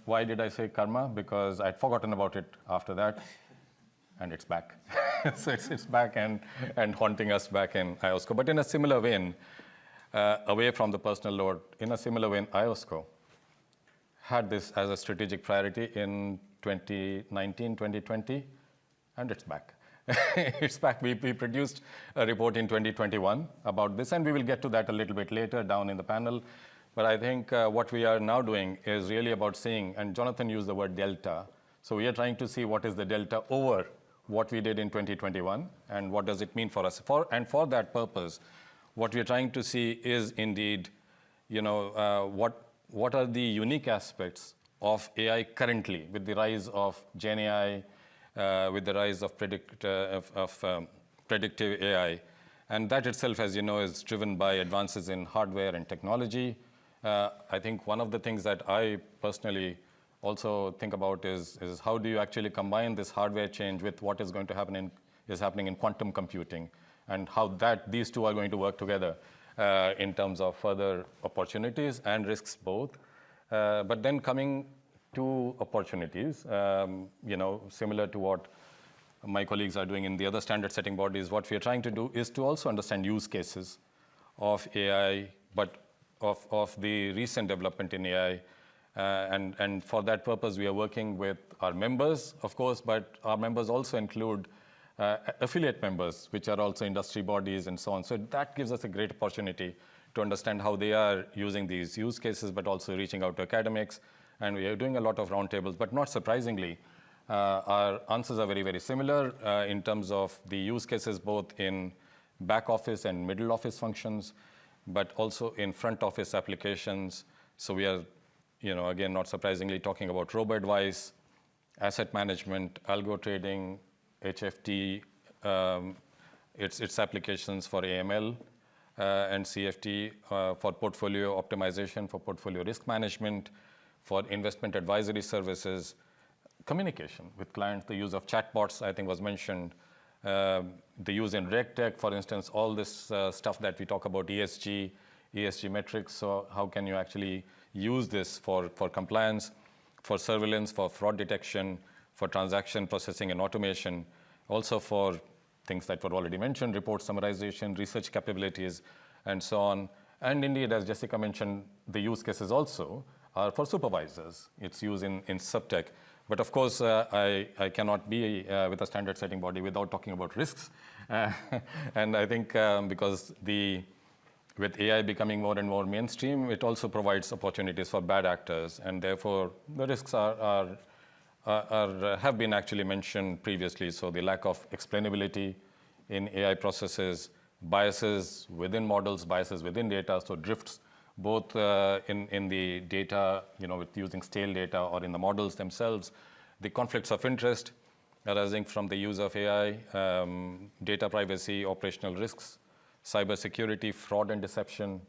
why did I say karma? Because I'd forgotten about it after that, and it's back. So it's back and haunting us back in IOSCO. But in a similar vein, away from the personal load, in a similar vein, IOSCO had this as a strategic priority in 2019, 2020, and it's back. It's back. We produced a report in 2021 about this, and we will get to that a little bit later down in the panel. But I think what we are now doing is really about seeing, and Jonathan used the word delta. So we are trying to see what is the delta over what we did in 2021, and what does it mean for us. For that purpose, what we are trying to see is indeed, what are the unique aspects of AI currently with the rise of Gen AI, with the rise of predictive AI. And that itself, as you know, is driven by advances in hardware and technology. I think one of the things that I personally also think about is how do you actually combine this hardware change with what is going to happen happening in quantum computing, and how these two are going to work together in terms of further opportunities and risks both. But then coming to opportunities, similar to what my colleagues are doing in the other standard setting bodies, what we are trying to do is to also understand use cases of AI, but of the recent development in AI. And for that purpose, we are working with our members, of course, but our members also include affiliate members, which are also industry bodies and so on. So that gives us a great opportunity to understand how they are using these use cases, but also reaching out to academics. And we are doing a lot of roundtables, but not surprisingly, our answers are very, very similar in terms of the use cases, both in back office and middle office functions, but also in front office applications. So we are, again, not surprisingly, talking about robo-advice, asset management, algo trading, HFT, its applications for AML and CFT, for portfolio optimization, for portfolio risk management, for investment advisory services, communication with clients. The use of chatbots, I think, was mentioned the use in RegTech, for instance, all this stuff that we talk about, ESG metrics. So how can you actually use this for compliance, for surveillance, for fraud detection, for transaction processing and automation, also for things that were already mentioned, report summarization, research capabilities, and so on. And indeed, as Jessica mentioned, the use cases also are for supervisors. It's used in SubTech. But of course, I cannot be with a standard setting body without talking about risks. And I think because with AI becoming more and more mainstream, it also provides opportunities for bad actors. And therefore, the risks have been actually mentioned previously. So the lack of explainability in AI processes, biases within models, biases within data, so drifts both in the data, with using stale data, or in the models themselves, the conflicts of interest arising from the use of AI, data privacy, operational risks, cybersecurity, fraud and deception,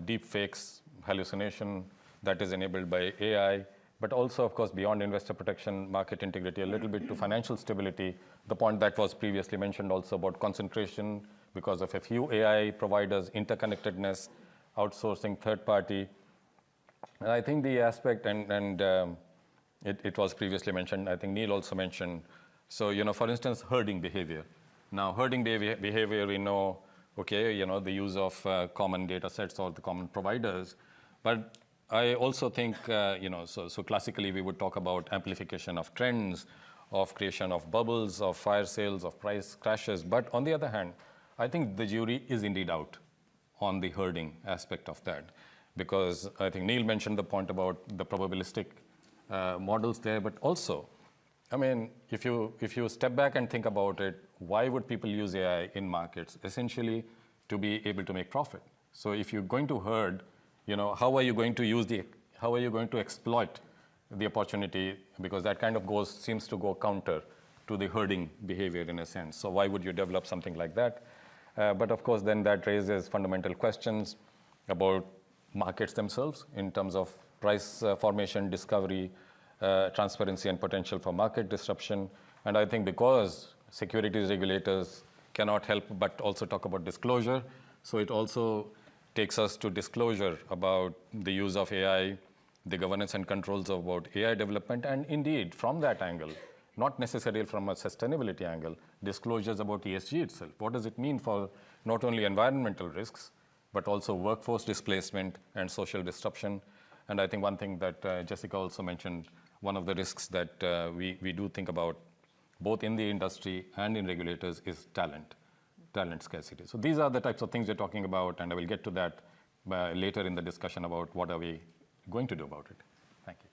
deep fakes, hallucination that is enabled by AI, but also, of course, beyond investor protection, market integrity, a little bit to financial stability, the point that was previously mentioned also about concentration because of a few AI providers, interconnectedness, outsourcing third party. And I think the aspect, and it was previously mentioned, I think Neil also mentioned, so, for instance, herding behavior. Now, herding behavior, we know, okay, the use of common data sets or the common providers. But I also think, so classically we would talk about amplification of trends, of creation of bubbles, of fire sales, of price crashes. But on the other hand, I think the jury is indeed out on the herding aspect of that. Because I think Neil mentioned the point about the probabilistic models there, but also, I mean, if you step back and think about it, why would people use AI in markets? Essentially, to be able to make profit. So if you're going to herd, how are you going to exploit the opportunity? Because that kind of seems to go counter to the herding behavior in a sense. So why would you develop something like that? But of course, then that raises fundamental questions about markets themselves in terms of price formation, discovery, transparency, and potential for market disruption. And I think because securities regulators cannot help but also talk about disclosure, so it also takes us to disclosure about the use of AI, the governance and controls about AI development, and indeed, from that angle, not necessarily from a sustainability angle, disclosures about ESG itself. What does it mean for not only environmental risks, but also workforce displacement and social disruption? And I think one thing that Jessica also mentioned, one of the risks that we do think about, both in the industry and in regulators, is talent scarcity. So these are the types of things we're talking about, and I will get to that later in the discussion about what are we going to do about it. Thank you.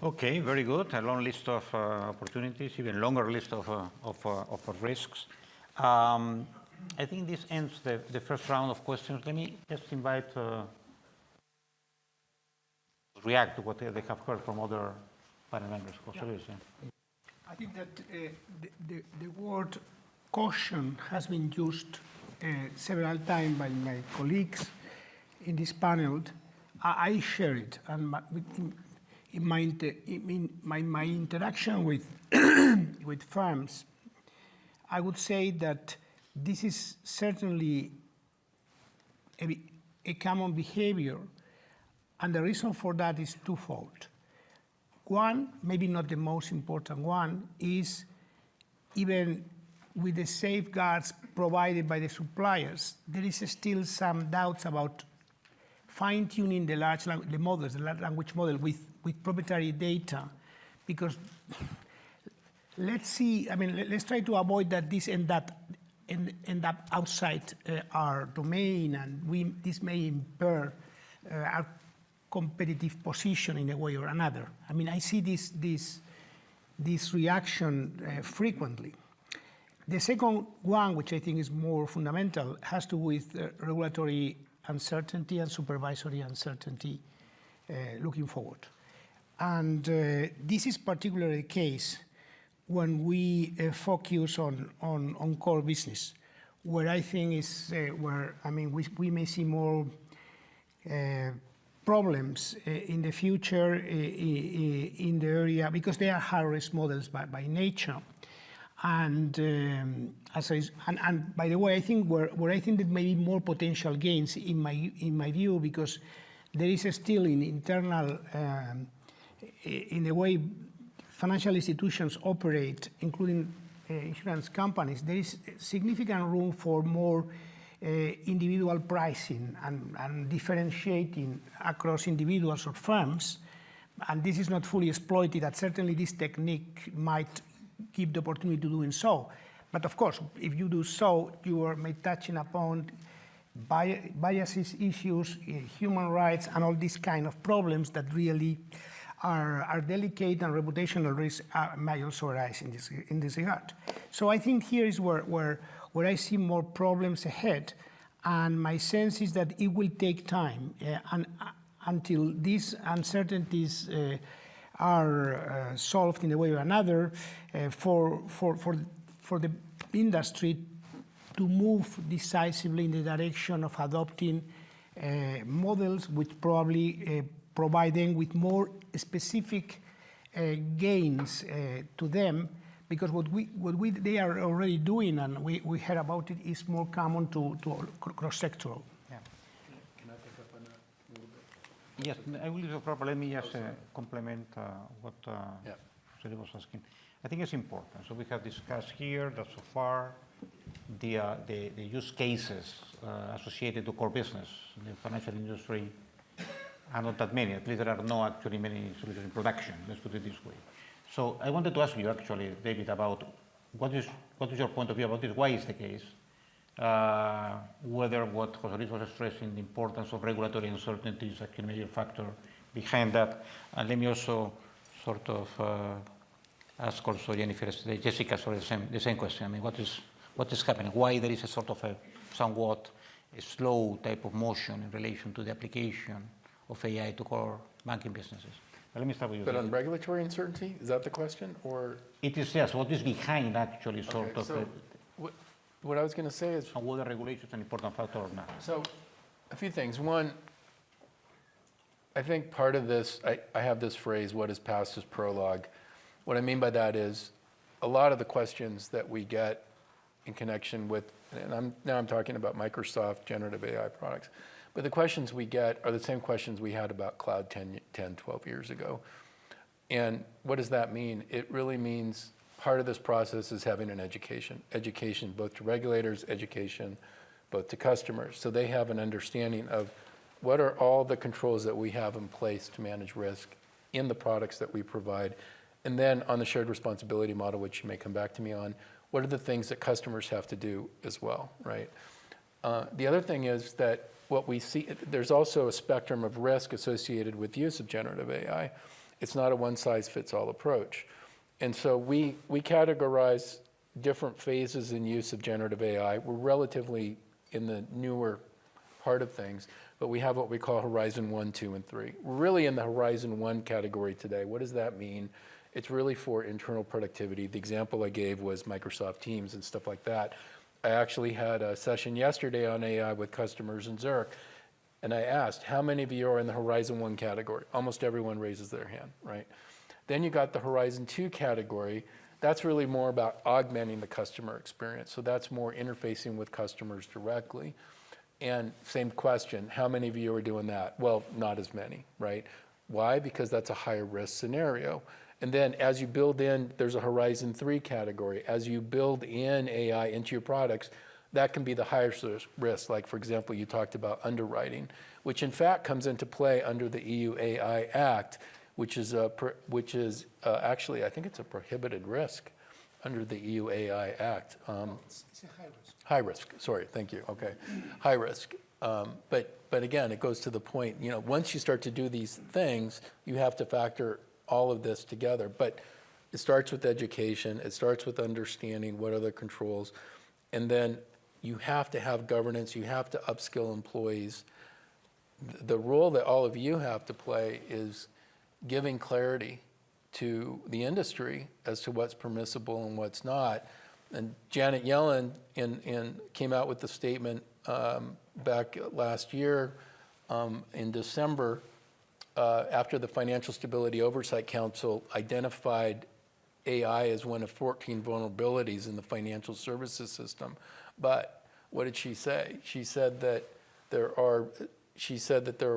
Okay, very good. A long list of opportunities, even longer list of risks. I think this ends the first round of questions. Let me just invite react to what they have heard from other panel members. Yeah. I think that the word caution has been used several times by my colleagues in this panel. I share it, and in my interaction with with firms, I would say that this is certainly a common behavior, and the reason for that is twofold. One, maybe not the most important one, is even with the safeguards provided by the suppliers, there is still some doubts about fine-tuning the language model with proprietary data, because let's try to avoid that this end up outside our domain, and this may impair our competitive position in a way or another. I mean, I see this reaction frequently. The second one, which I think is more fundamental, has to do with regulatory uncertainty and supervisory uncertainty looking forward. And this is particularly the case when we focus on core business, where I think is we may see more problems in the future in the area, because they are high-risk models by nature. And and by the way, I think where I think that may be more potential gains in my view, because there is still in internal in the way financial institutions operate, including insurance companies, there is significant room for more individual pricing and differentiating across individuals or firms. And this is not fully exploited, and certainly this technique might give the opportunity to doing so. But of course, if you do so, you are touching upon biases issues, human rights, and all these kind of problems that really are delicate, and reputational risks may also arise in this regard. So I think here is where I see more problems ahead, and my sense is that it will take time until these uncertainties are solved in a way or another for the industry to move decisively in the direction of adopting models which probably provide them with more specific gains to them, because what they are already doing, and we heard about it, is more common to cross-sectoral. Yeah. Can I pick up on that a little bit? Yes, I will use the problem. Let me just complement what Jose was asking. I think it's important. So we have discussed here that so far the use cases associated to core business in the financial industry are not that many. At least there are not actually many solutions in production. Let's put it this way. So I wanted to ask you actually, David, about what is your point of view about this? Why is the case? Whether what Jose Luis was stressing, the importance of regulatory uncertainty is a major factor behind that. And let me also sort of ask also Jessica, the same question. I mean, what is happening? Why there is a sort of a somewhat a slow type of motion in relation to the application of AI to core banking businesses? But let me start with you. But on regulatory uncertainty, is that the question, or? It is, yes. What is behind actually sort of so what I was going to say is, and whether regulation is an important factor or not. so a few things. One, I think part of this, I have this phrase, what is past is prologue. What I mean by that is a lot of the questions that we get in connection with, and now I'm talking about Microsoft generative AI products, but the questions we get are the same questions we had about cloud 10, 12 years ago. And what does that mean? It really means part of this process is having an education both to regulators, education both to customers. So they have an understanding of what are all the controls that we have in place to manage risk in the products that we provide. And then on the shared responsibility model, which you may come back to me on, what are the things that customers have to do as well, right? The other thing is that what we see, there's also a spectrum of risk associated with use of generative AI. It's not a one-size-fits-all approach. And so we categorize different phases in use of generative AI. We're relatively in the newer part of things, but we have what we call Horizon 1, 2, and 3. We're really in the Horizon 1 category today. What does that mean? It's really for internal productivity. The example I gave was Microsoft Teams and stuff like that. I actually had a session yesterday on AI with customers in Zurich, and I asked, how many of you are in the Horizon 1 category? Almost everyone raises their hand, right? Then you got the Horizon 2 category. That's really more about augmenting the customer experience. So that's more interfacing with customers directly. And same question, how many of you are doing that? Well, not as many, right? Why? Because that's a higher risk scenario. And then as you build in, there's a Horizon 3 category. As you build in AI into your products, that can be the highest risk. Like, for example, you talked about underwriting, which in fact comes into play under the EU AI Act, which is actually, I think it's a prohibited risk under the EU AI Act. It's a high risk. High risk, sorry, thank you, okay. High risk. But again, it goes to the point, once you start to do these things, you have to factor all of this together. But it starts with education, it starts with understanding what are the controls, and then you have to have governance, you have to upskill employees. The role that all of you have to play is giving clarity to the industry as to what's permissible and what's not. And Janet Yellen came out with the statement back last year in December after the Financial Stability Oversight Council identified AI as one of 14 vulnerabilities in the financial services system. But what did she say? She said that there are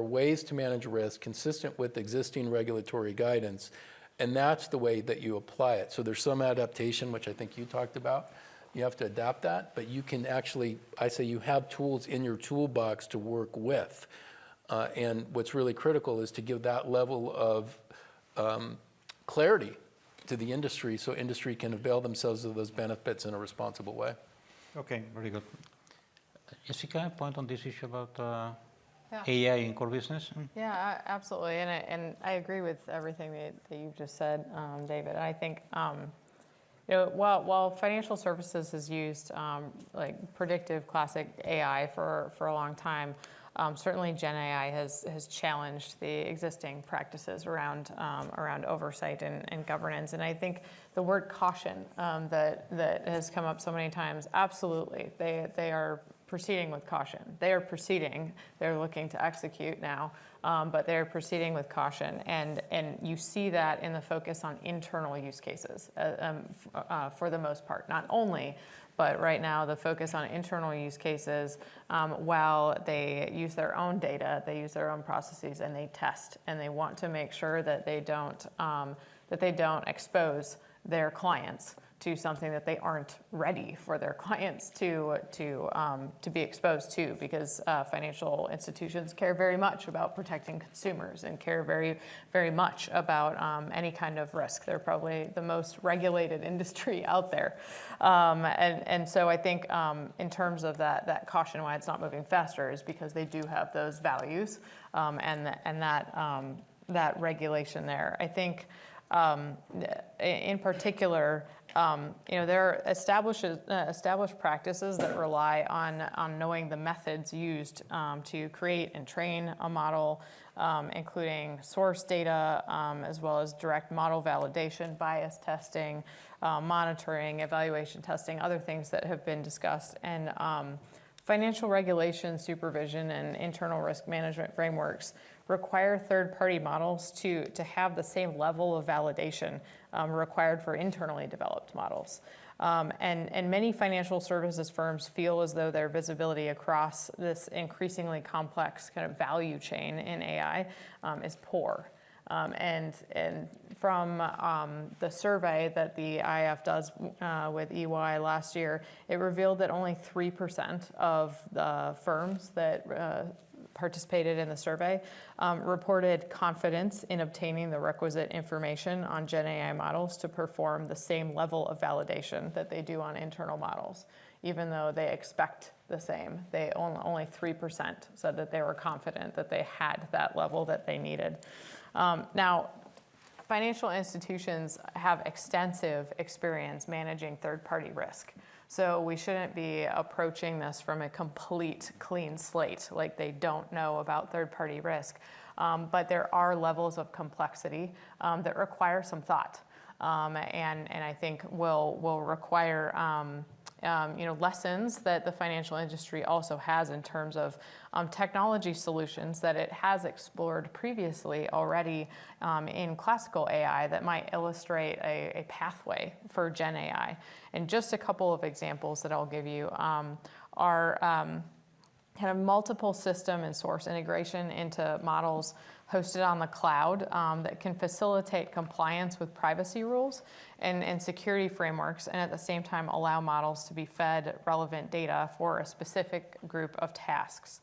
ways to manage risk consistent with existing regulatory guidance, and that's the way that you apply it. So there's some adaptation, which I think you talked about. You have to adapt that, but you can actually, I say you have tools in your toolbox to work with. And what's really critical is to give that level of clarity to the industry so industry can avail themselves of those benefits in a responsible way. Okay, very good. Jessica, a point on this issue about Yeah. AI in core business? Yeah, absolutely, and I agree with everything that you've just said, David. I think while financial services has used like predictive classic AI for a long time, certainly Gen AI has challenged the existing practices around oversight and governance. And I think the word caution that has come up so many times, absolutely, they are proceeding with caution. They're looking to execute now, but they're proceeding with caution. And you see that in the focus on internal use cases for the most part. Not only, but right now the focus on internal use cases, while they use their own data, they use their own processes, and they test, and they want to make sure that they don't expose their clients to something that they aren't ready for their clients to be exposed to, because financial institutions care very much about protecting consumers and care very, very much about any kind of risk. They're probably the most regulated industry out there. And so I think in terms of that caution, why it's not moving faster is because they do have those values and that regulation there. I think in particular, there are established practices that rely on knowing the methods used to create and train a model, including source data, as well as direct model validation, bias testing, monitoring, evaluation testing, other things that have been discussed. And financial regulation, supervision, and internal risk management frameworks require third-party models to have the same level of validation required for internally developed models. And many financial services firms feel as though their visibility across this increasingly complex kind of value chain in AI is poor. And from the survey that the IF does with EY last year, it revealed that only 3% of the firms that participated in the survey reported confidence in obtaining the requisite information on Gen AI models to perform the same level of validation that they do on internal models, even though they expect the same. They only 3% said that they were confident that they had that level that they needed. Now, financial institutions have extensive experience managing third-party risk. So we shouldn't be approaching this from a complete clean slate, like they don't know about third-party risk. But there are levels of complexity that require some thought, and I think will require lessons that the financial industry also has in terms of technology solutions that it has explored previously already in classical AI that might illustrate a pathway for Gen AI. And just a couple of examples that I'll give you are kind of multiple system and source integration into models hosted on the cloud that can facilitate compliance with privacy rules and security frameworks, and at the same time allow models to be fed relevant data for a specific group of tasks.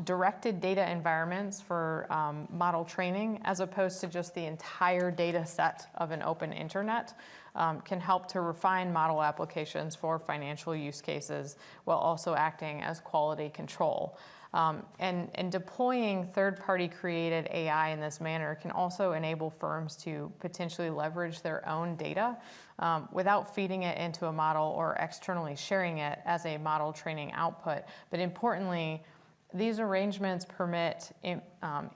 Directed data environments for model training, as opposed to just the entire data set of an open internet, can help to refine model applications for financial use cases while also acting as quality control. And deploying third-party created AI in this manner can also enable firms to potentially leverage their own data without feeding it into a model or externally sharing it as a model training output. But importantly, these arrangements permit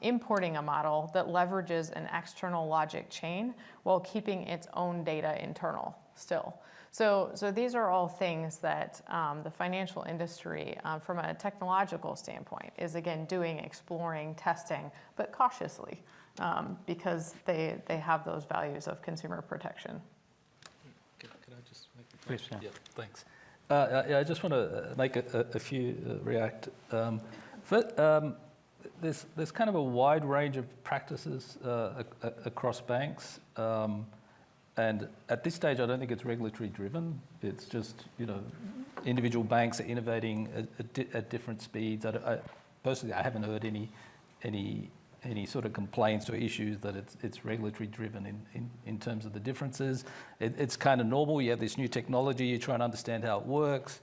importing a model that leverages an external logic chain while keeping its own data internal still. So these are all things that the financial industry, from a technological standpoint, is again doing, exploring, testing, but cautiously, because they have those values of consumer protection. Please, yeah. Yeah, thanks. Yeah, I just want to make a few react. There's kind of a wide range of practices across banks, and at this stage, I don't think it's regulatory driven. It's just individual banks are innovating at different speeds. Personally, I haven't heard any sort of complaints or issues that it's regulatory driven in terms of the differences. It's kind of normal. You have this new technology, you try and understand how it works.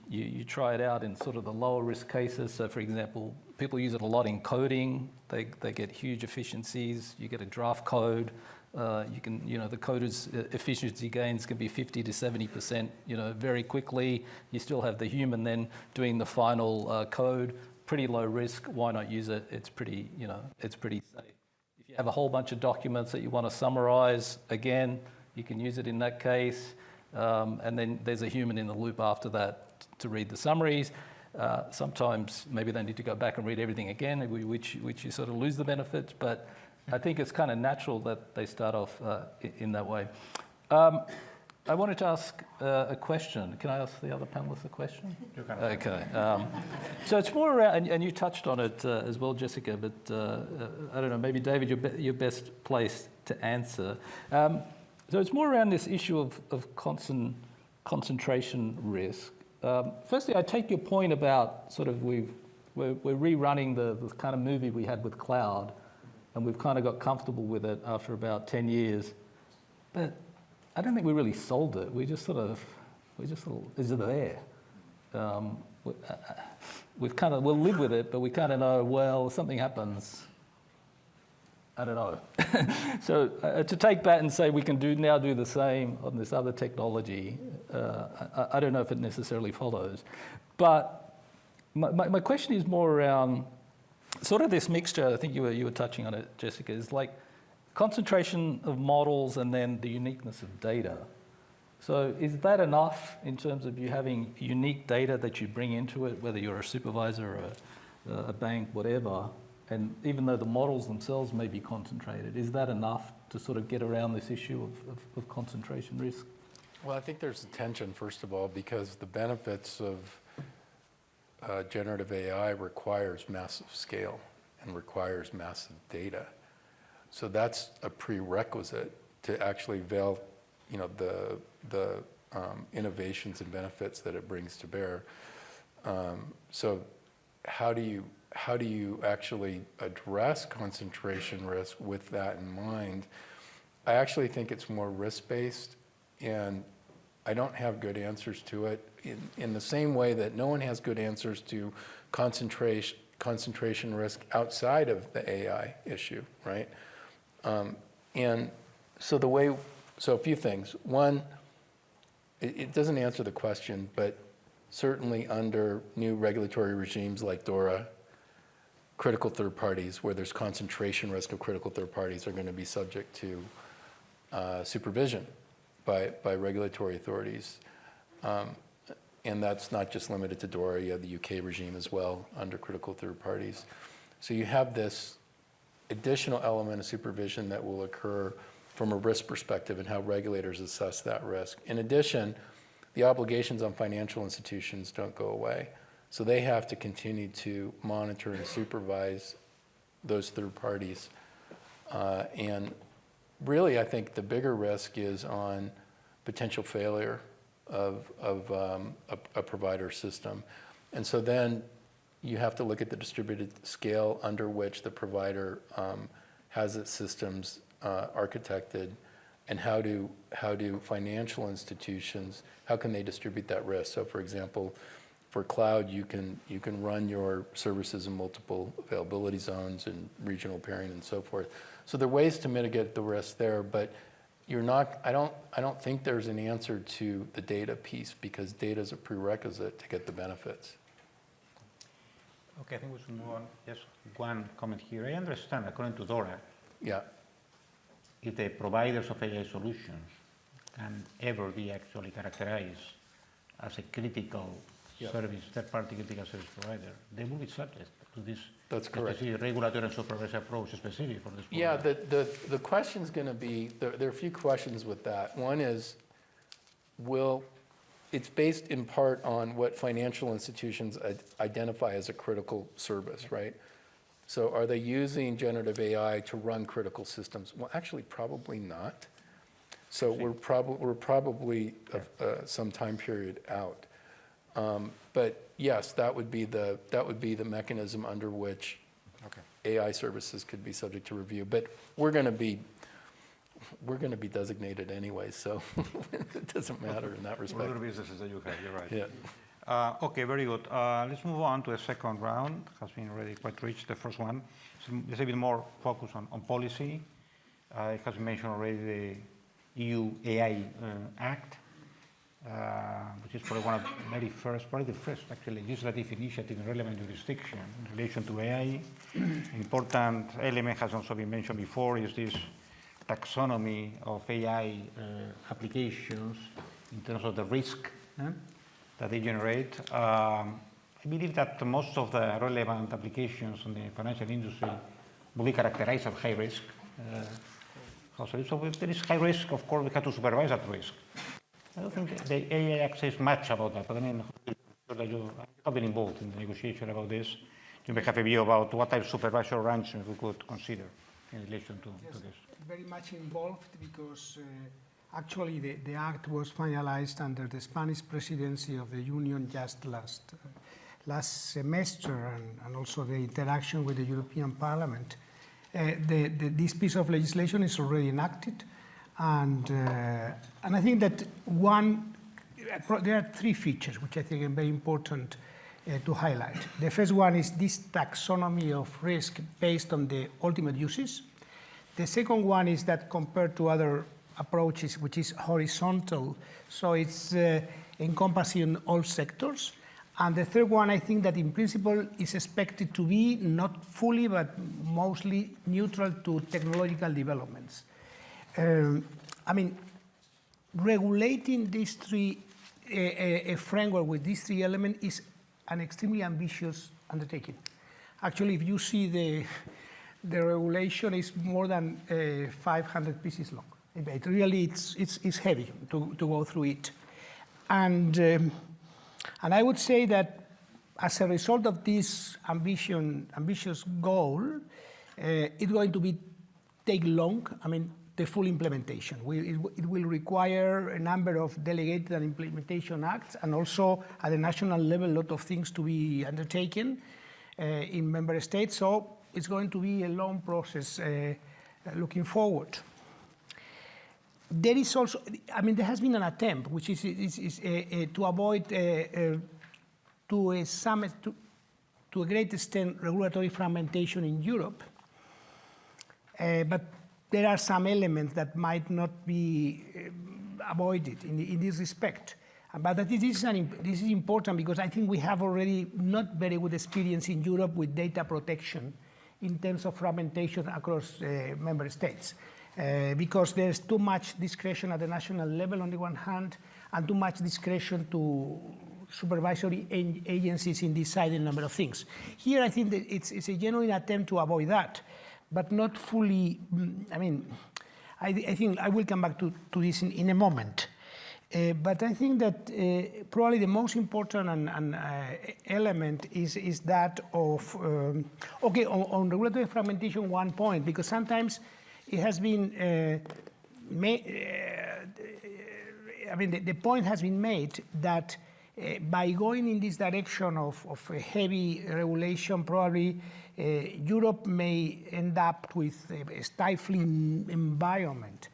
You try it out in sort of the lower risk cases. So for example, people use it a lot in coding. They get huge efficiencies. You get a draft code. The coder's efficiency gains can be 50 to 70%, very quickly. You still have the human then doing the final code. Pretty low risk. Why not use it? It's pretty safe. If you have a whole bunch of documents that you want to summarize, again, you can use it in that case. And then there's a human in the loop after that to read the summaries. Sometimes maybe they need to go back and read everything again, which you sort of lose the benefits. But I think it's kind of natural that they start off in that way. I wanted to ask a question. Can I ask the other panelists a question? You can. Okay. So it's more around, and you touched on it as well, Jessica, but I don't know, maybe David, you're best placed to answer. So it's more around this issue of concentration risk. Firstly, I take your point about sort of we're rerunning the kind of movie we had with cloud, and we've kind of got comfortable with it after about 10 years. But I don't think we really sold it. We just sort of, is it there? We'll live with it, but we kind of know, well, if something happens, I don't know. So to take that and say we can now do the same on this other technology, I don't know if it necessarily follows. But my question is more around sort of this mixture. I think you were touching on it, Jessica. Is like concentration of models and then the uniqueness of data. So is that enough in terms of you having unique data that you bring into it, whether you're a supervisor or a bank, whatever, and even though the models themselves may be concentrated, is that enough to sort of get around this issue of concentration risk? Well, I think there's a tension, first of all, because the benefits of generative AI requires massive scale and requires massive data. So that's a prerequisite to actually avail, the innovations and benefits that it brings to bear. So how do you actually address concentration risk with that in mind? I actually think it's more risk-based, and I don't have good answers to it in the same way that no one has good answers to concentration risk outside of the AI issue, right? And so a few things. One, it doesn't answer the question, but certainly under new regulatory regimes like DORA, critical third parties, where there's concentration risk of critical third parties, are going to be subject to supervision by regulatory authorities. And that's not just limited to DORA, you have the UK regime as well under critical third parties. So you have this additional element of supervision that will occur from a risk perspective and how regulators assess that risk. In addition, the obligations on financial institutions don't go away. So they have to continue to monitor and supervise those third parties. And really, I think the bigger risk is on potential failure of a provider system. And so then you have to look at the distributed scale under which the provider has its systems architected, and how do financial institutions, how can they distribute that risk? So for example, for cloud, you can run your services in multiple availability zones and regional pairing and so forth. So there are ways to mitigate the risk there, but I don't think there's an answer to the data piece, because data is a prerequisite to get the benefits. Okay, I think we should move on. Just one comment here. I understand, according to DORA, Yeah. if the providers of AI solutions can ever be actually characterized as a critical service, third-party critical service provider, they will be subject to this. That's correct. Specific regulatory and supervisory approach specific for this. Yeah, the question's going to be, there are a few questions with that. One is, it's based in part on what financial institutions identify as a critical service, right? So are they using generative AI to run critical systems? Well, actually, probably not. So we're probably some time period out. But yes, that would be the mechanism under which AI services could be subject to review. But we're going to be designated anyway, so it doesn't matter in that respect. Other businesses that you have, you're right. Yeah. Okay, very good. Let's move on to the second round. It has been already quite rich, the first one. There's a bit more focus on policy. It has been mentioned already the EU AI Act, which is probably one of the very first, probably the first actually legislative initiative in relevant jurisdiction in relation to AI. An important element has also been mentioned before is this taxonomy of AI applications in terms of the risk that they generate. I believe that most of the relevant applications in the financial industry will be characterized as high risk. So if there is high risk, of course, we have to supervise that risk. I don't think the AI Act says much about that, but I mean, you have been involved in the negotiation about this. You may have a view about what type of supervisory arrangements we could consider in relation to this. Very much involved because actually the act was finalized under the Spanish presidency of the Union just last semester, and also the interaction with the European Parliament. This piece of legislation is already enacted, and I think that there are three features which I think are very important to highlight. The first one is this taxonomy of risk based on the ultimate uses. The second one is that compared to other approaches, which is horizontal, so it's encompassing all sectors. And the third one, I think that in principle is expected to be not fully, but mostly neutral to technological developments. I mean, regulating these three, a framework with these three elements is an extremely ambitious undertaking. Actually, if you see the regulation is more than 500 pieces long. It really, it's heavy to go through it. And I would say that as a result of this ambitious goal, it's going to take long. I mean, the full implementation. It will require a number of delegated and implementation acts, and also at the national level, a lot of things to be undertaken in member states. So it's going to be a long process looking forward. There is also, I mean, there has been an attempt, which is to avoid, to a great extent, regulatory fragmentation in Europe. But there are some elements that might not be avoided in this respect. But this is important because I think we have already not very good experience in Europe with data protection in terms of fragmentation across member states. Because there's too much discretion at the national level on the one hand, and too much discretion to supervisory agencies in deciding a number of things. Here I think that it's a genuine attempt to avoid that, but not fully. I mean, I think I will come back to this in a moment. But I think that probably the most important element is that of, on regulatory fragmentation, one point, because sometimes it has been, the point has been made that by going in this direction of a heavy regulation, probably Europe may end up with a stifling environment.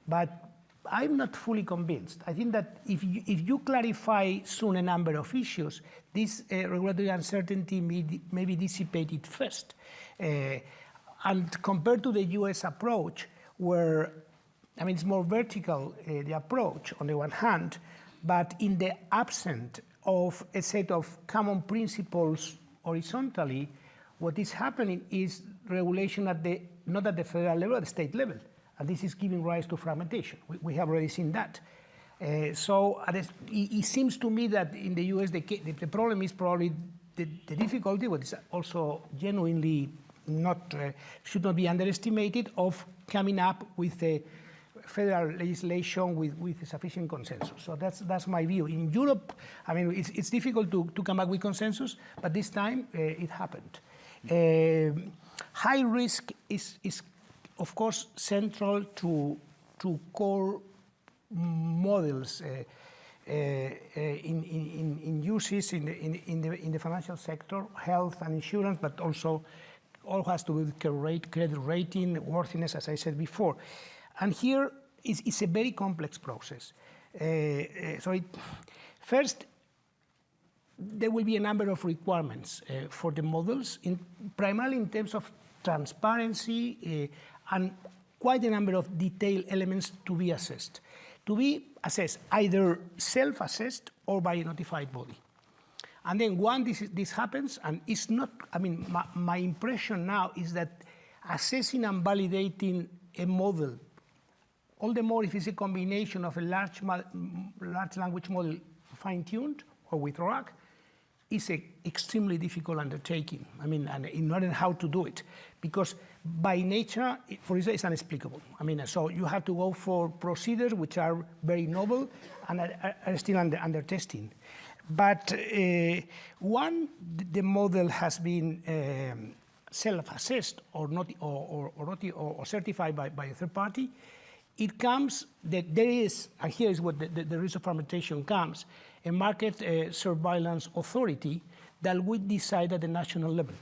But I'm not fully convinced. I think that if you clarify soon a number of issues, this regulatory uncertainty may be dissipated first. And compared to the US approach, where, I mean, it's more vertical, the approach on the one hand, but in the absence of a set of common principles horizontally, what is happening is regulation not at the federal level, at the state level. And this is giving rise to fragmentation. We have already seen that. So it seems to me that in the US, the problem is probably the difficulty, what is also genuinely should not be underestimated, of coming up with a federal legislation with sufficient consensus. So that's my view. In Europe, I mean, it's difficult to come up with consensus, but this time it happened. High risk is of course central to core models in uses in the financial sector, health and insurance, but also all has to do with credit rating, worthiness, as I said before. And here it's a very complex process. First, there will be a number of requirements for the models, primarily in terms of transparency and quite a number of detailed elements to be assessed. To be assessed, either self-assessed or by a notified body. And then once this happens, and it's not, I mean, my impression now is that assessing and validating a model, all the more if it's a combination of a large language model fine-tuned or with RAG, is an extremely difficult undertaking. I mean, and in order how to do it, because by nature, for example, it's inexplicable. I mean, so you have to go for procedures which are very novel and are still under testing. But one, the model has been self-assessed or certified by a third party. It comes that there is, and here is what the risk of fragmentation comes, a market surveillance authority that would decide at the national level.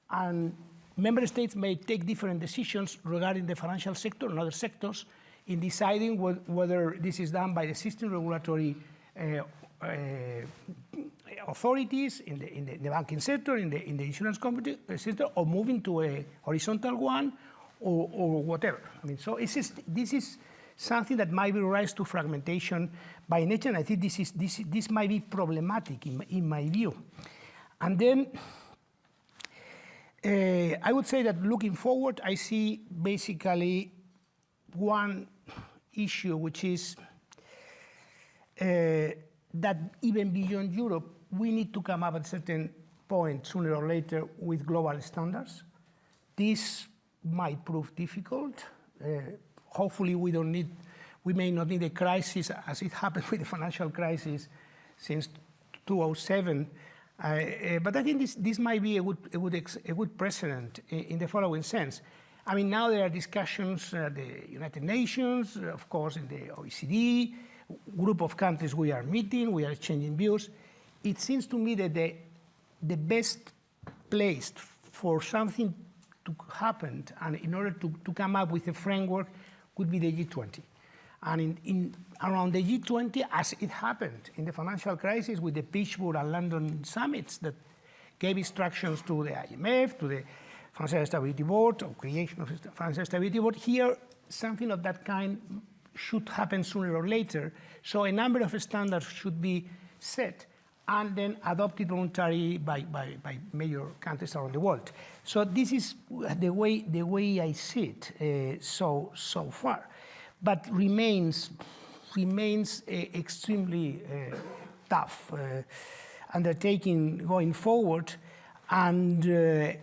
And member states may take different decisions regarding the financial sector and other sectors in deciding whether this is done by the system regulatory authorities in the banking sector, in the insurance company sector, or moving to a horizontal one, or whatever. I mean, so this is something that might be rise to fragmentation by nature, and I think this might be problematic in my view. And then I would say that looking forward, I see basically one issue, which is that even beyond Europe, we need to come up at a certain point, sooner or later, with global standards. This might prove difficult. Hopefully we may not need a crisis as it happened with the financial crisis since 2007. But I think this might be a good precedent in the following sense. I mean, now there are discussions at the United Nations, of course, in the OECD, group of countries we are meeting, we are exchanging views. It seems to me that the best place for something to happen and in order to come up with a framework could be the G20. And around the G20, as it happened in the financial crisis with the Pittsburgh and London summits that gave instructions to the IMF, to the Financial Stability Board, or creation of the Financial Stability Board, here something of that kind should happen sooner or later. So a number of standards should be set and then adopted voluntarily by major countries around the world. So this is the way I see it so far, but remains extremely tough undertaking going forward. And this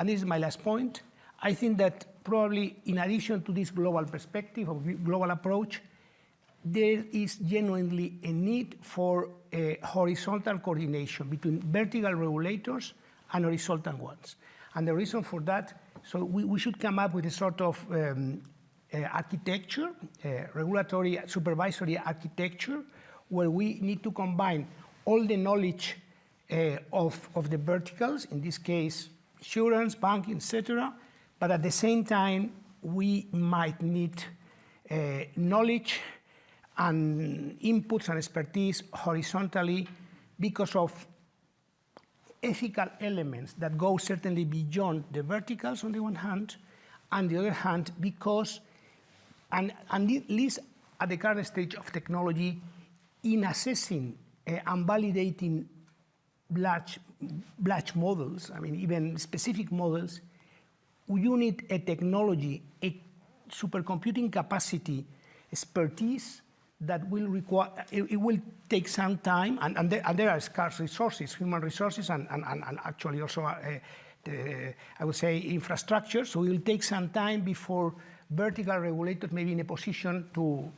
is my last point. I think that probably in addition to this global perspective or global approach, there is genuinely a need for a horizontal coordination between vertical regulators and horizontal ones. And the reason for that, so we should come up with a sort of architecture, regulatory supervisory architecture, where we need to combine all the knowledge of the verticals, in this case, insurance, banking, etc. But at the same time, we might need knowledge and inputs and expertise horizontally because of ethical elements that go certainly beyond the verticals on the one hand, and the other hand, because, and at least at the current stage of technology, in assessing and validating large models, I mean, even specific models, you need a technology, a supercomputing capacity, expertise that will require, it will take some time, and there are scarce resources, human resources, and actually also, I would say, infrastructure. So it will take some time before vertical regulators may be in a position to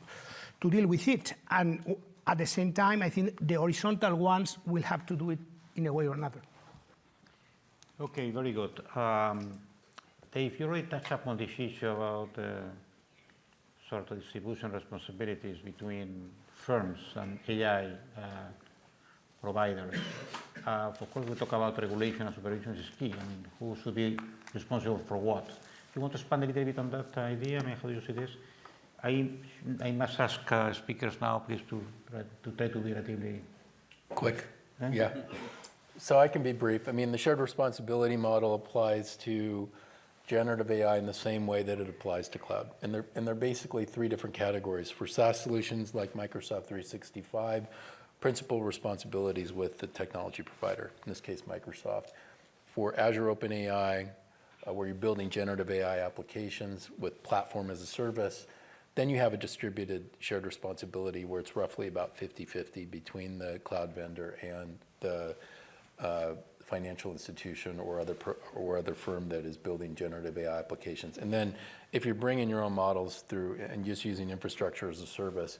deal with it. And at the same time, I think the horizontal ones will have to do it in a way or another. Okay, very good. Dave, you already touched upon this issue about sort of distribution responsibilities between firms and AI providers. Of course, we talk about regulation and supervision is key. I mean, who should be responsible for what? You want to expand a little bit on that idea? I mean, how do you see this? I must ask speakers now, please, to try to be relatively Quick. Eh? Yeah. So I can be brief. I mean, the shared responsibility model applies to generative AI in the same way that it applies to cloud. And they're basically three different categories. For SaaS solutions like Microsoft 365, principal responsibilities with the technology provider, in this case, Microsoft. For Azure OpenAI, where you're building generative AI applications with platform as a service, then you have a distributed shared responsibility where it's roughly about 50-50 between the cloud vendor and the financial institution or other firm that is building generative AI applications. And then if you're bringing your own models through and just using infrastructure as a service,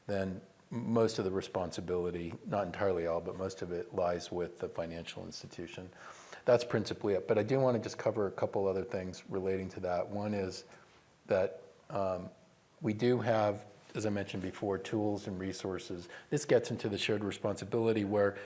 then most of the responsibility, not entirely all, but most of it lies with the financial institution. That's principally it. But I do want to just cover a couple other things relating to that. One is that we do have, as I mentioned before, tools and resources. This gets into the shared responsibility where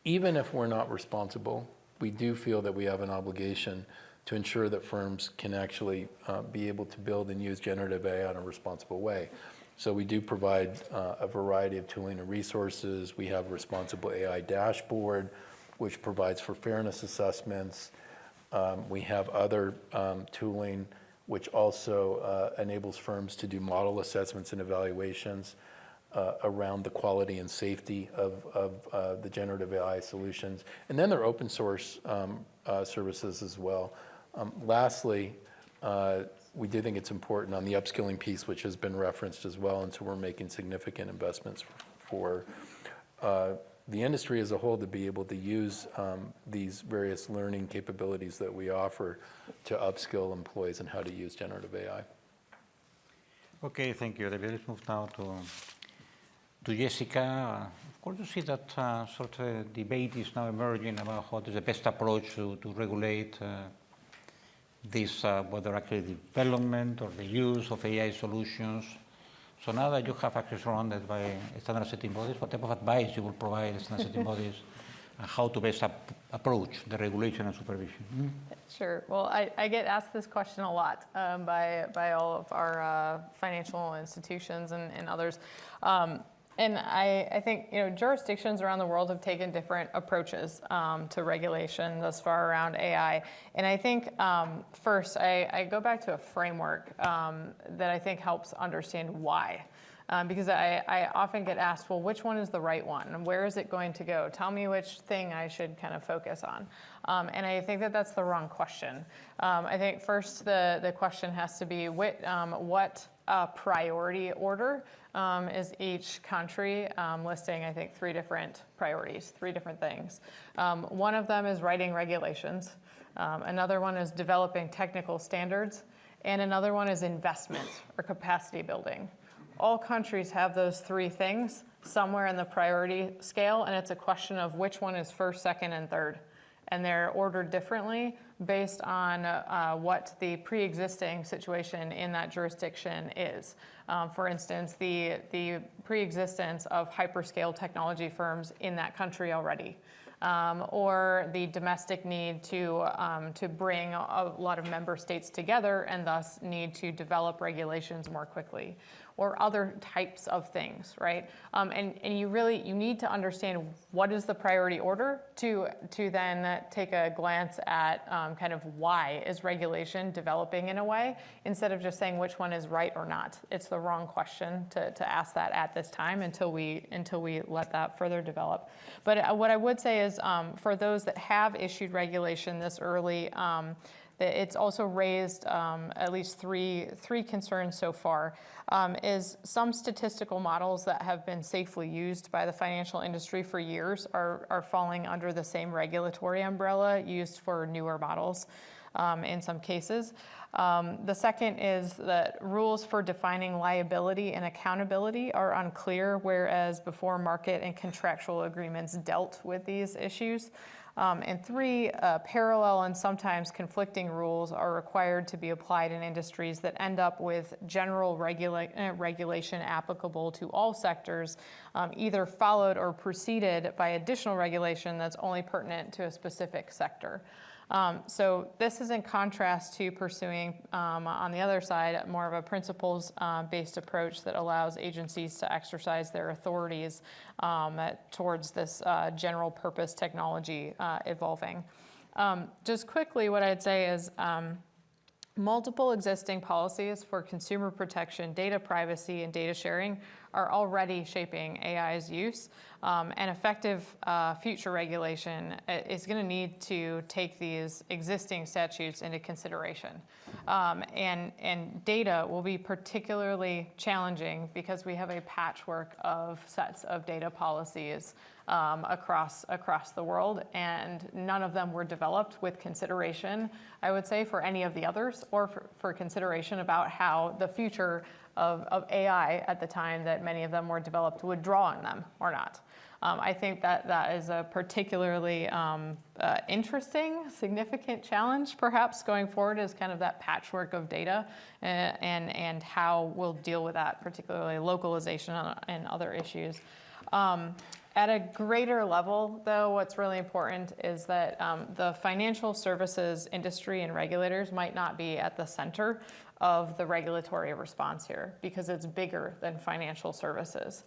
even if we're not responsible, we do feel that we have an obligation to ensure that firms can actually be able to build and use generative AI in a responsible way. So we do provide a variety of tooling and resources. We have a responsible AI dashboard, which provides for fairness assessments. We have other tooling which also enables firms to do model assessments and evaluations around the quality and safety of the generative AI solutions. And then there are open source services as well. Lastly, we do think it's important on the upskilling piece, which has been referenced as well, and so we're making significant investments for the industry as a whole to be able to use these various learning capabilities that we offer to upskill employees in how to use generative AI. Okay, thank you, David. Let's move now to Jessica. Of course, you see that sort of debate is now emerging about what is the best approach to regulate this, whether actually development or the use of AI solutions. So now that you have actually surrounded by standard setting bodies, what type of advice you will provide standard setting bodies and how to best approach the regulation and supervision? Sure. Well, I get asked this question a lot by all of our financial institutions and others. And I think jurisdictions around the world have taken different approaches to regulation thus far around AI. And I think first, I go back to a framework that I think helps understand why. Because I often get asked, well, which one is the right one? And where is it going to go? Tell me which thing I should kind of focus on. And I think that that's the wrong question. I think first the question has to be what priority order is each country listing, I think, 3 different priorities, 3 different things. One of them is writing regulations. Another one is developing technical standards. And another one is investment or capacity building. All countries have those 3 things somewhere in the priority scale, and it's a question of which one is first, second, and third. And they're ordered differently based on what the pre-existing situation in that jurisdiction is. For instance, the pre-existence of hyperscale technology firms in that country already. Or the domestic need to bring a lot of member states together and thus need to develop regulations more quickly, or other types of things, right? And you need to understand what is the priority order to then take a glance at kind of why is regulation developing in a way, instead of just saying which one is right or not. It's the wrong question to ask that at this time until we let that further develop. But what I would say is for those that have issued regulation this early, it's also raised at least three concerns so far, is some statistical models that have been safely used by the financial industry for years are falling under the same regulatory umbrella used for newer models. in some cases. The second is that rules for defining liability and accountability are unclear, whereas before market and contractual agreements dealt with these issues. And three, parallel and sometimes conflicting rules are required to be applied in industries that end up with general regulation applicable to all sectors, either followed or preceded by additional regulation that's only pertinent to a specific sector. So this is in contrast to pursuing, on the other side, more of a principles-based approach that allows agencies to exercise their authorities towards this general purpose technology evolving. Just quickly, what I'd say is multiple existing policies for consumer protection, data privacy, and data sharing are already shaping AI's use, and effective future regulation is going to need to take these existing statutes into consideration. And data will be particularly challenging because we have a patchwork of sets of data policies across the world, and none of them were developed with consideration, I would say, for any of the others, or for consideration about how the future of AI at the time that many of them were developed would draw on them or not. I think that is a particularly interesting, significant challenge, perhaps, going forward, is kind of that patchwork of data and how we'll deal with that, particularly localization and other issues. At a greater level, though, what's really important is that the financial services industry and regulators might not be at the center of the regulatory response here, because it's bigger than financial services.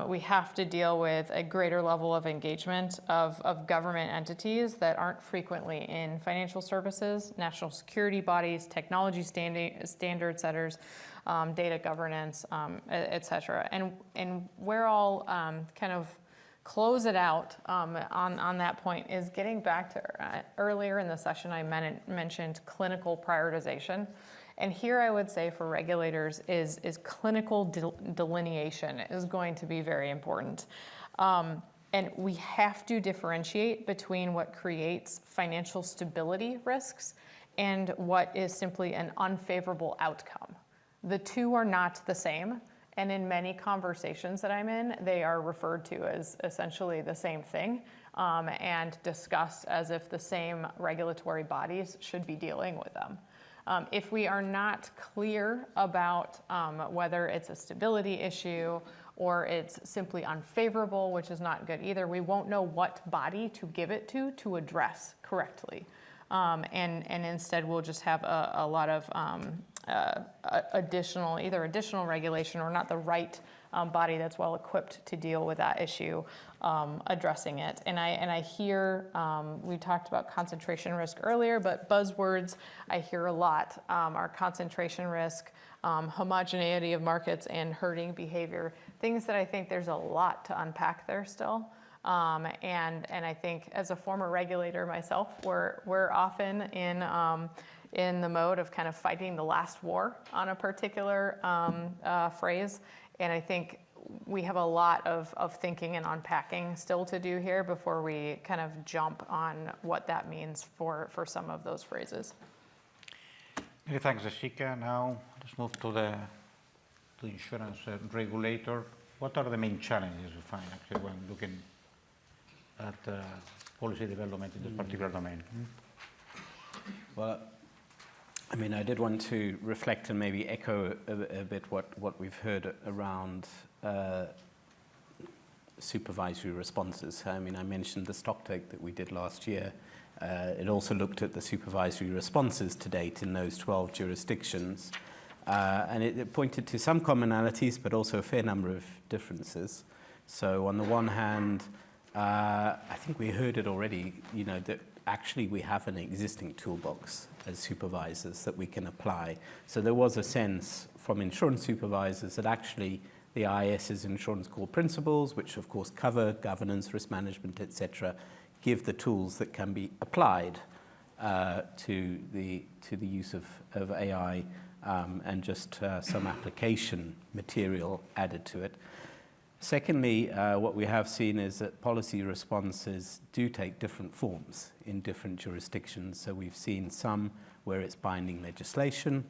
We have to deal with a greater level of engagement of government entities that aren't frequently in financial services, national security bodies, technology standard setters, data governance, et cetera. And where I'll kind of close it out on that point is getting back to earlier in the session I mentioned clinical prioritization. And here I would say for regulators is clinical delineation is going to be very important. And we have to differentiate between what creates financial stability risks and what is simply an unfavorable outcome. The two are not the same. And in many conversations that I'm in, they are referred to as essentially the same thing and discussed as if the same regulatory bodies should be dealing with them. If we are not clear about whether it's a stability issue or it's simply unfavorable, which is not good either, we won't know what body to give it to address correctly. And instead, we'll just have a lot of either additional regulation or not the right body that's well equipped to deal with that issue, addressing it. And I hear, we talked about concentration risk earlier, but buzzwords I hear a lot are concentration risk, homogeneity of markets, and herding behavior, things that I think there's a lot to unpack there still. And I think as a former regulator myself, we're often in the mode of kind of fighting the last war on a particular phrase. And I think we have a lot of thinking and unpacking still to do here before we kind of jump on what that means for some of those phrases. Many thanks, Jessica. Now let's move to the insurance regulator. What are the main challenges you find actually when looking at policy development in this particular domain? Well, I mean, I did want to reflect and maybe echo a bit what we've heard around supervisory responses. I mean, I mentioned the stocktake that we did last year. It also looked at the supervisory responses to date in those 12 jurisdictions. And it pointed to some commonalities, but also a fair number of differences. So on the one hand, I think we heard it already, that actually we have an existing toolbox as supervisors that we can apply. So there was a sense from insurance supervisors that actually the IIS's insurance core principles, which of course cover governance, risk management, etc., give the tools that can be applied to the use of AI and just some application material added to it. Secondly, what we have seen is that policy responses do take different forms in different jurisdictions. So we've seen some where it's binding legislation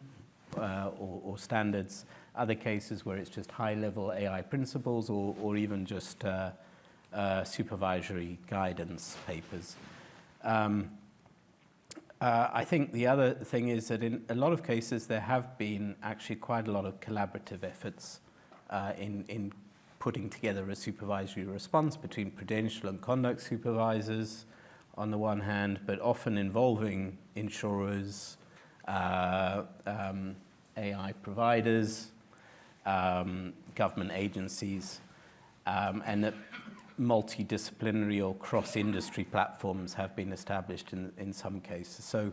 or standards, other cases where it's just high-level AI principles or even just supervisory guidance papers. I think the other thing is that in a lot of cases there have been actually quite a lot of collaborative efforts in putting together a supervisory response between prudential and conduct supervisors on the one hand, but often involving insurers, AI providers, government agencies, and that multidisciplinary or cross-industry platforms have been established in some cases. So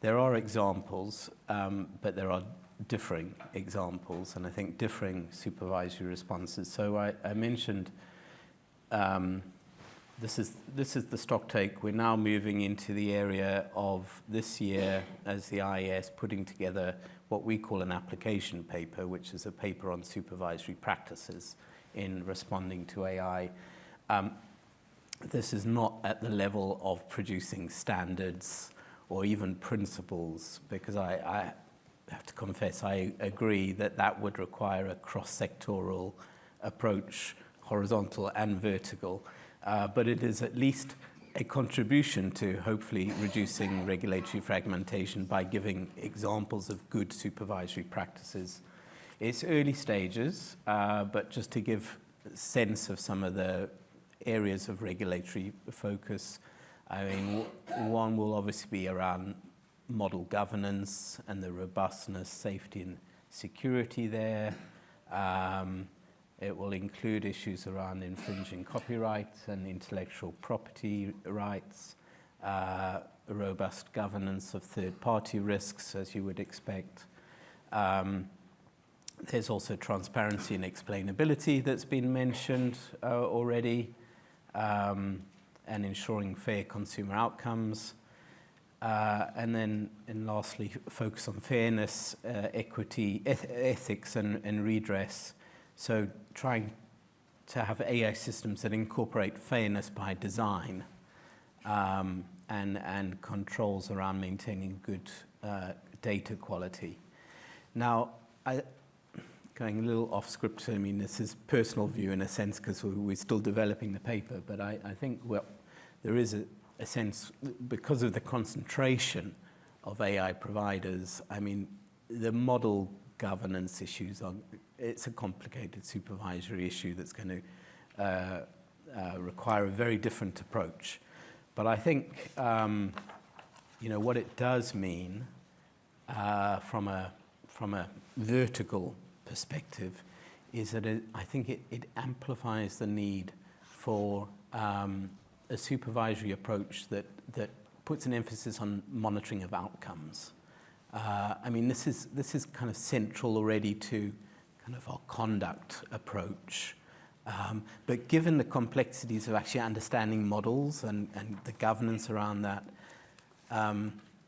there are examples, but there are differing examples, and I think differing supervisory responses. So I mentioned this is the stock take. We're now moving into the area of this year as the IAS putting together what we call an application paper, which is a paper on supervisory practices in responding to AI. This is not at the level of producing standards or even principles, because I have to confess, I agree that that would require a cross-sectoral approach, horizontal and vertical, but it is at least a contribution to hopefully reducing regulatory fragmentation by giving examples of good supervisory practices. It's early stages, but just to give a sense of some of the areas of regulatory focus, I mean, one will obviously be around model governance and the robustness, safety and security there. It will include issues around infringing copyright and intellectual property rights, robust governance of third-party risks, as you would expect. There's also transparency and explainability that's been mentioned already, and ensuring fair consumer outcomes. And lastly, focus on fairness, equity, ethics and redress. So trying to have AI systems that incorporate fairness by design, and controls around maintaining good data quality. Now, going a little off script, I mean, this is personal view in a sense because we're still developing the paper, but I think, well, there is a sense, because of the concentration of AI providers, I mean, the model governance issues, it's a complicated supervisory issue that's going to require a very different approach. But I think, what it does mean from a vertical perspective is that I think it amplifies the need for a supervisory approach that puts an emphasis on monitoring of outcomes. I mean, this is kind of central already to kind of our conduct approach. But given the complexities of actually understanding models and the governance around that,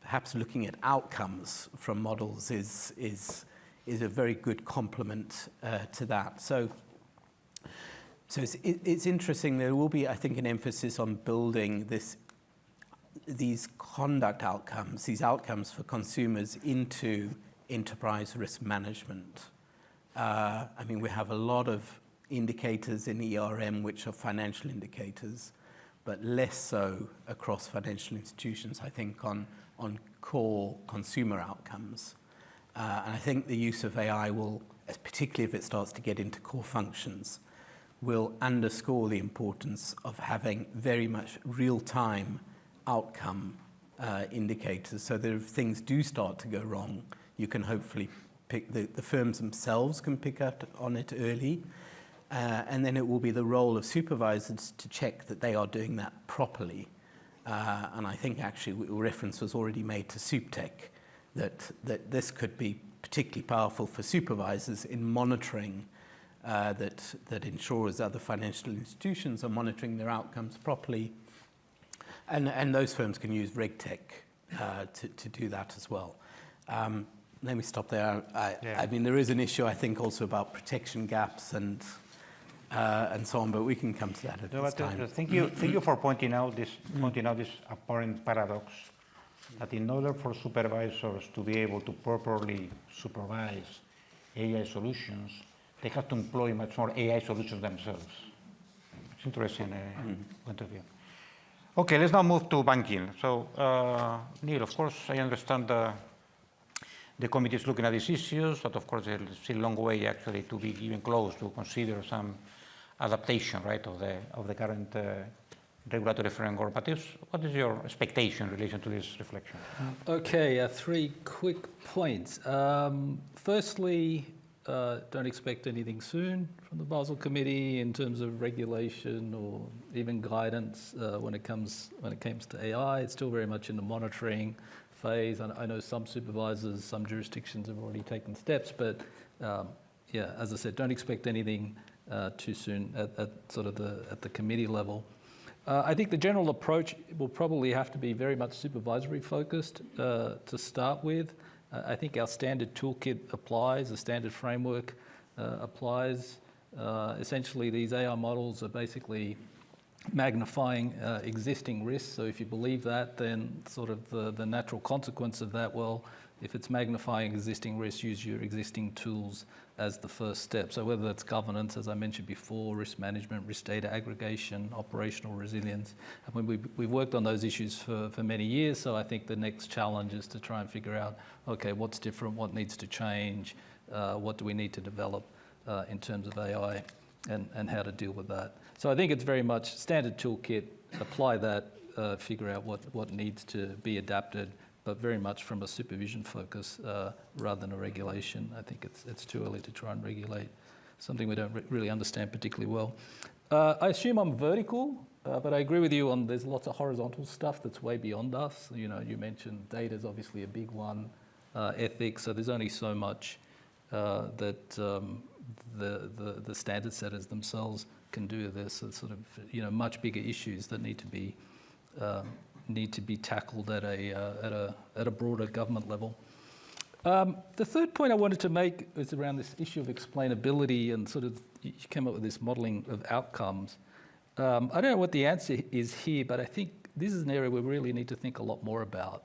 perhaps looking at outcomes from models is a very good complement to that. So it's interesting. There will be, I think, an emphasis on building these conduct outcomes, these outcomes for consumers into enterprise risk management. I mean, we have a lot of indicators in ERM which are financial indicators, but less so across financial institutions, I think, on core consumer outcomes. And I think the use of AI will, particularly if it starts to get into core functions, will underscore the importance of having very much real-time outcome indicators, so that if things do start to go wrong, you can hopefully the firms themselves can pick up on it early, and then it will be the role of supervisors to check that they are doing that properly. And I think actually reference was already made to SupTech, that this could be particularly powerful for supervisors in monitoring that insurers, other financial institutions are monitoring their outcomes properly. And those firms can use RegTech to do that as well. Let me stop there. I mean, there is an issue, I think, also about protection gaps and and so on, but we can come to that at No, this but, time. thank you for pointing out this apparent paradox that in order for supervisors to be able to properly supervise AI solutions, they have to employ much more AI solutions themselves. It's interesting point of view. Okay, let's now move to banking. So, Neil, of course, I understand the committee is looking at these issues, but of course, there's still a long way actually to be even close to consider some adaptation, right, of the current regulatory framework. But what is your expectation in relation to this reflection? Okay, 3 quick points. Firstly, don't expect anything soon from the Basel Committee in terms of regulation or even guidance when it comes to AI. It's still very much in the monitoring phase. I know some supervisors, some jurisdictions have already taken steps, but yeah, as I said, don't expect anything too soon at sort of at the committee level. I think the general approach will probably have to be very much supervisory focused to start with. I think our standard toolkit applies, the standard framework applies. Essentially, these AI models are basically magnifying existing risks. So if you believe that, then sort of the natural consequence of that, well, if it's magnifying existing risks, use your existing tools as the first step. So whether that's governance, as I mentioned before, risk management, risk data aggregation, operational resilience. I mean, we've worked on those issues for many years, so I think the next challenge is to try and figure out, okay, what's different, what needs to change, what do we need to develop in terms of AI, and how to deal with that. So I think it's very much standard toolkit, apply that, figure out what needs to be adapted, but very much from a supervision focus rather than a regulation. I think it's too early to try and regulate something we don't really understand particularly well. I assume I'm vertical, but I agree with you on there's lots of horizontal stuff that's way beyond us. You know, you mentioned data is obviously a big one, ethics, so there's only so much that the standard setters themselves can do. There's sort of, you know, much bigger issues that need to be tackled at a broader government level. The third point I wanted to make is around this issue of explainability and sort of you came up with this modelling of outcomes. I don't know what the answer is here, but I think this is an area we really need to think a lot more about.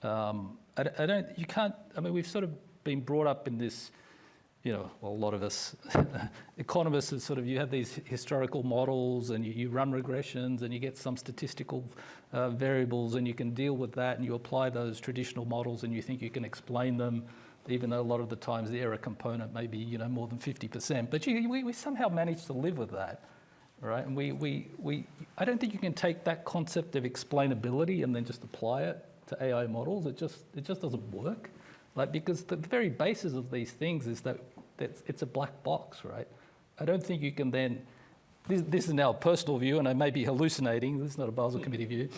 I mean, we've sort of been brought up in this, you know, well, a lot of us economists is sort of, you have these historical models and you run regressions and you get some statistical variables and you can deal with that and you apply those traditional models and you think you can explain them, even though a lot of the times the error component may be, you know, more than 50%. But we somehow manage to live with that, right? And I don't think you can take that concept of explainability and then just apply it to AI models. It just doesn't work. Like, because the very basis of these things is that it's a black box, right? I don't think you can then, this is now a personal view and I may be hallucinating, this is not a Basel Committee view.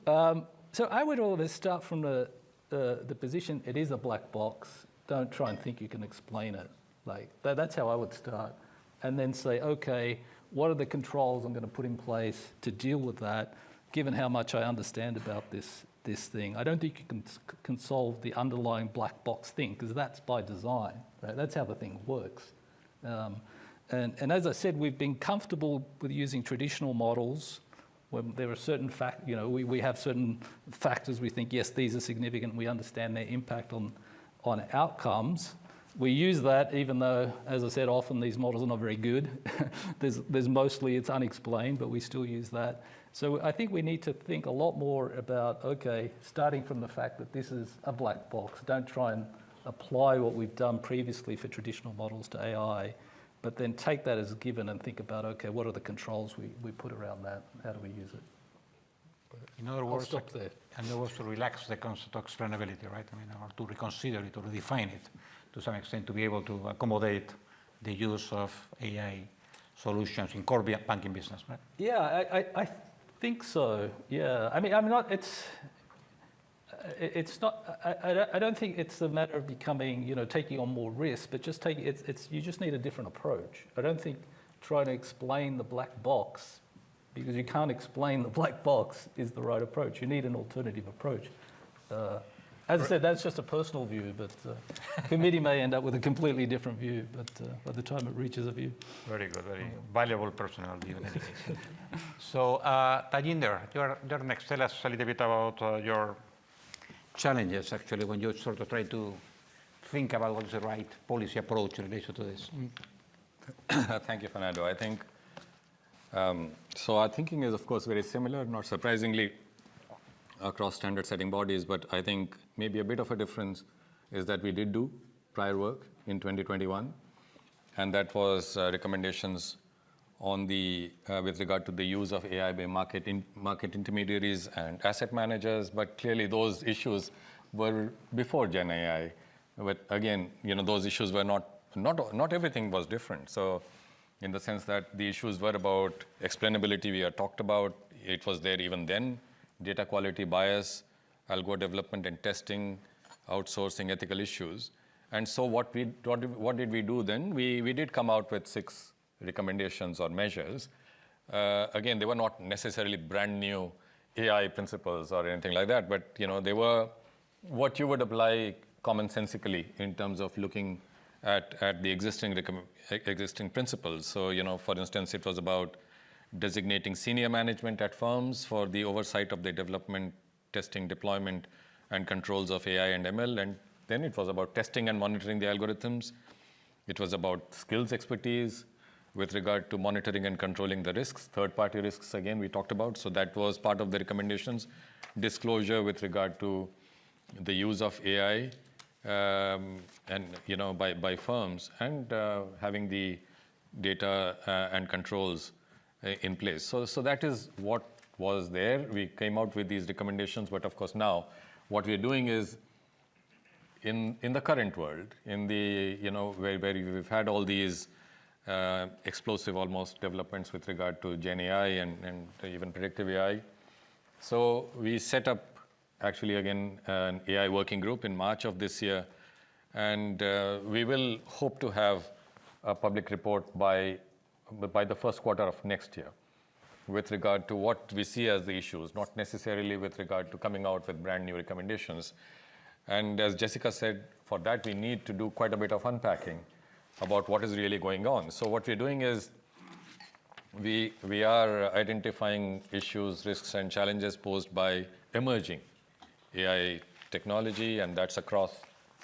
So I would always start from the position, it is a black box, don't try and think you can explain it. Like, that's how I would start. And then say, okay, what are the controls I'm going to put in place to deal with that, given how much I understand about this thing. I don't think you can solve the underlying black box thing, because that's by design, right? That's how the thing works. And as I said, we've been comfortable with using traditional models when there are certain we have certain factors we think, yes, these are significant, we understand their impact on outcomes. We use that even though, as I said, often these models are not very good. there's mostly, it's unexplained, but we still use that. So I think we need to think a lot more about, okay, starting from the fact that this is a black box. Don't try and apply what we've done previously for traditional models to AI, but then take that as a given and think about, okay, what are the controls we put around that? How do we use it? In other words, I'll stop there. And there was to relax the concept of explainability, right? I mean, or to reconsider it or redefine it to some extent to be able to accommodate the use of AI solutions in core banking business, right? Yeah, I think so. Yeah, I mean, I'm not. It's not. I don't think it's a matter of becoming, you know, taking on more risk, but just taking. You just need a different approach. I don't think trying to explain the black box, because you can't explain the black box, is the right approach. You need an alternative approach. As I said, that's just a personal view, but committee may end up with a completely different view, but by the time it reaches a view. Very good, very valuable personal view in any case. So, Tajinder, you're next. Tell us a little bit about your challenges, actually, when you sort of try to think about what's the right policy approach in relation to this. Thank you, Fernando. I think, so our thinking is, of course, very similar, not surprisingly, across standard setting bodies, but I think maybe a bit of a difference is that we did do prior work in 2021, and that was recommendations on the, with regard to the use of AI by market intermediaries and asset managers, but clearly those issues were before Gen AI. But again, those issues were not everything was different. So in the sense that the issues were about explainability, we had talked about, it was there even then, data quality bias, algo development and testing, outsourcing, ethical issues. And so what did we do then? We did come out with 6 recommendations or measures. Again, they were not necessarily brand new AI principles or anything like that, but they were what you would apply commonsensically in terms of looking at the existing principles. So, for instance, it was about designating senior management at firms for the oversight of the development, testing, deployment, and controls of AI and ML. And then it was about testing and monitoring the algorithms. It was about skills expertise with regard to monitoring and controlling the risks. Third-party risks, again, we talked about. So that was part of the recommendations. Disclosure with regard to the use of AI and by firms, and having the data and controls in place. So that is what was there. We came out with these recommendations, but of course now what we're doing is in the current world, in the where we've had all these explosive almost developments with regard to Gen AI and even predictive AI. So we set up actually again an AI working group in March of this year, and we will hope to have a public report by the first quarter of next year with regard to what we see as the issues, not necessarily with regard to coming out with brand new recommendations. And as Jessica said, for that we need to do quite a bit of unpacking about what is really going on. So what we're doing is we are identifying issues, risks, and challenges posed by emerging AI technology, and that's across,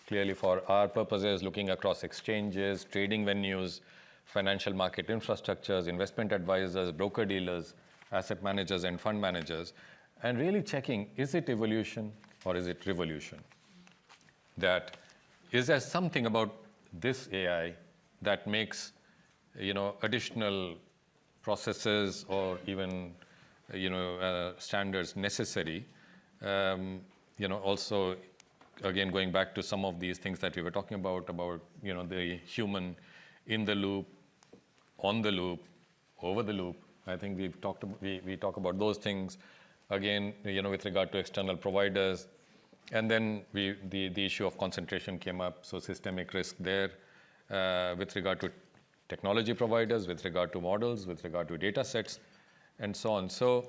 clearly for our purposes, looking across exchanges, trading venues, financial market infrastructures, investment advisors, broker-dealers, asset managers, and fund managers, and really checking, is it evolution or is it revolution? That is there something about this AI that makes additional processes or even standards necessary? Also, again, going back to some of these things that we were talking about the human in the loop, on the loop, over the loop. I think we talk about those things again, with regard to external providers, and then the issue of concentration came up. So systemic risk there, with regard to technology providers, with regard to models, with regard to data sets, and so on. So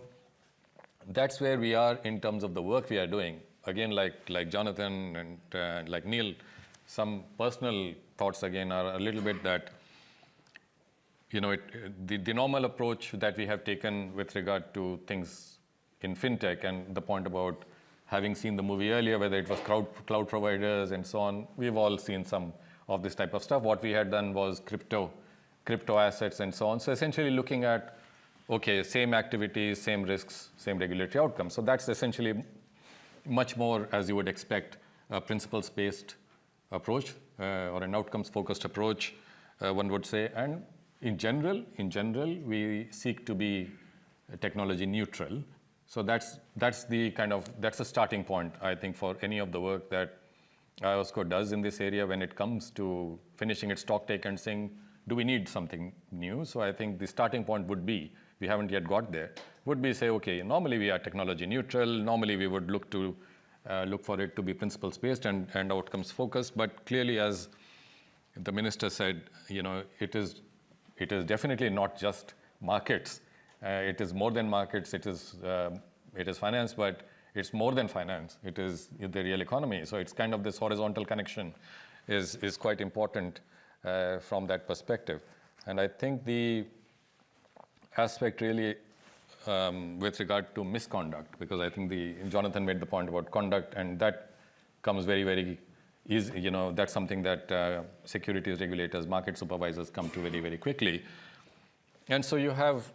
that's where we are in terms of the work we are doing. Again, like Jonathan and like Neil, some personal thoughts again are a little bit that the normal approach that we have taken with regard to things in fintech, and the point about having seen the movie earlier, whether it was cloud providers and so on, we've all seen some of this type of stuff. What we had done was crypto assets and so on. So essentially looking at, okay, same activities, same risks, same regulatory outcomes. So that's essentially much more, as you would expect, a principles-based approach or an outcomes-focused approach, one would say. And in general, we seek to be technology neutral. So that's the starting point, I think, for any of the work that IOSCO does in this area when it comes to finishing its stock take and saying, do we need something new? So I think the starting point would be, we haven't yet got there, would be say, okay, normally we are technology neutral. Normally we would look for it to be principles based and outcomes focused. But clearly, as the minister said, it is definitely not just markets. It is more than markets. It is finance, but It's more than finance. It is the real economy. So it's kind of this horizontal connection is quite important from that perspective. And I think the aspect really with regard to misconduct, because I think Jonathan made the point about conduct, and that comes very, very easy. That's something that securities regulators, market supervisors come to very, very quickly. And so you have,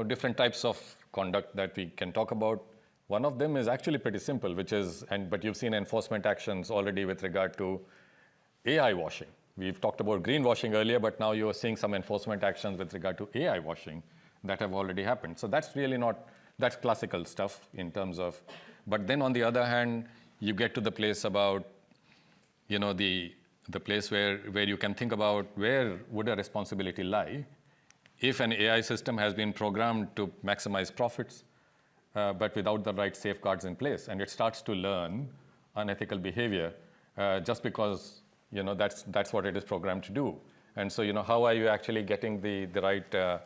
different types of conduct that we can talk about. One of them is actually pretty simple, but you've seen enforcement actions already with regard to AI washing. We've talked about greenwashing earlier, but now you are seeing some enforcement actions with regard to AI washing that have already happened. So that's really that's classical stuff in terms of, but then on the other hand, you get to the place about, the place where you can think about where would a responsibility lie if an AI system has been programmed to maximize profits, but without the right safeguards in place, and it starts to learn unethical behavior just because that's what it is programmed to do. And so how are you actually getting the right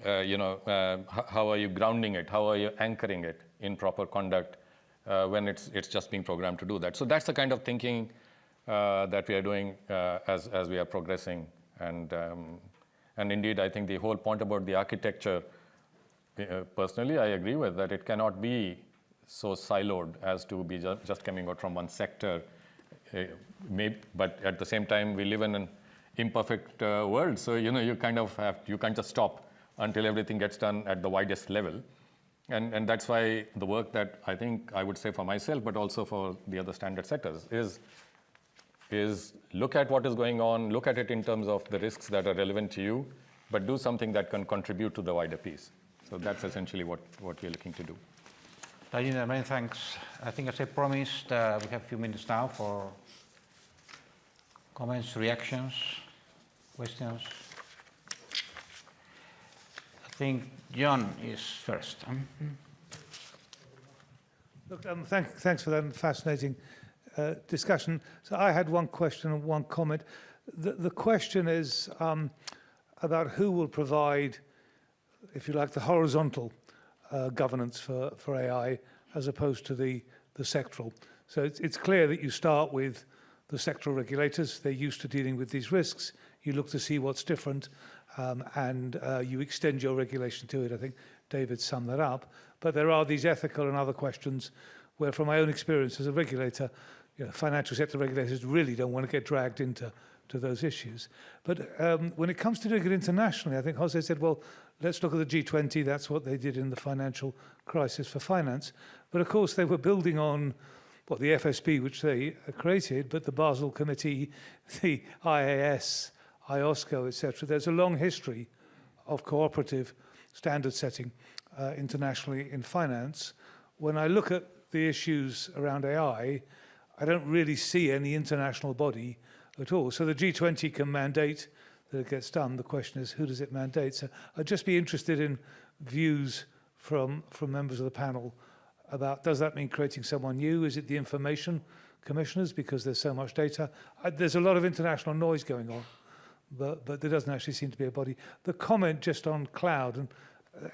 how are you grounding it? How are you anchoring it in proper conduct when it's just being programmed to do that? So that's the kind of thinking that we are doing as we are progressing. And indeed, I think the whole point about the architecture, personally, I agree with that. It cannot be so siloed as to be just coming out from one sector. But at the same time, we live in an imperfect world. So, you kind of you can't just stop until everything gets done at the widest level. And that's why the work that I think I would say for myself, but also for the other standard setters, is look at what is going on, look at it in terms of the risks that are relevant to you, but do something that can contribute to the wider piece. So that's essentially what we're looking to do. Rajinder, many thanks. I think as I promised, we have a few minutes now for comments, reactions, questions. I think John is first. Look, thanks for that fascinating discussion. So I had one question and one comment. The question is about who will provide, if you like, the horizontal governance for AI as opposed to the sectoral. So it's clear that you start with the sectoral regulators. They're used to dealing with these risks. You look to see what's different, and you extend your regulation to it. I think David summed that up. But there are these ethical and other questions where, from my own experience as a regulator, financial sector regulators really don't want to get dragged into those issues. But when it comes to doing it internationally, I think Jose said, well, let's look at the G20. That's what they did in the financial crisis for finance. But of course, they were building on the FSB, which they created, but the Basel Committee, the IAS, IOSCO, etc. There's a long history of cooperative standard setting internationally in finance. When I look at the issues around AI, I don't really see any international body at all. So the G20 can mandate that it gets done. The question is, who does it mandate? So I'd just be interested in views from members of the panel about, does that mean creating someone new? Is it the information commissioners because there's so much data? There's a lot of international noise going on, but there doesn't actually seem to be a body. The comment just on cloud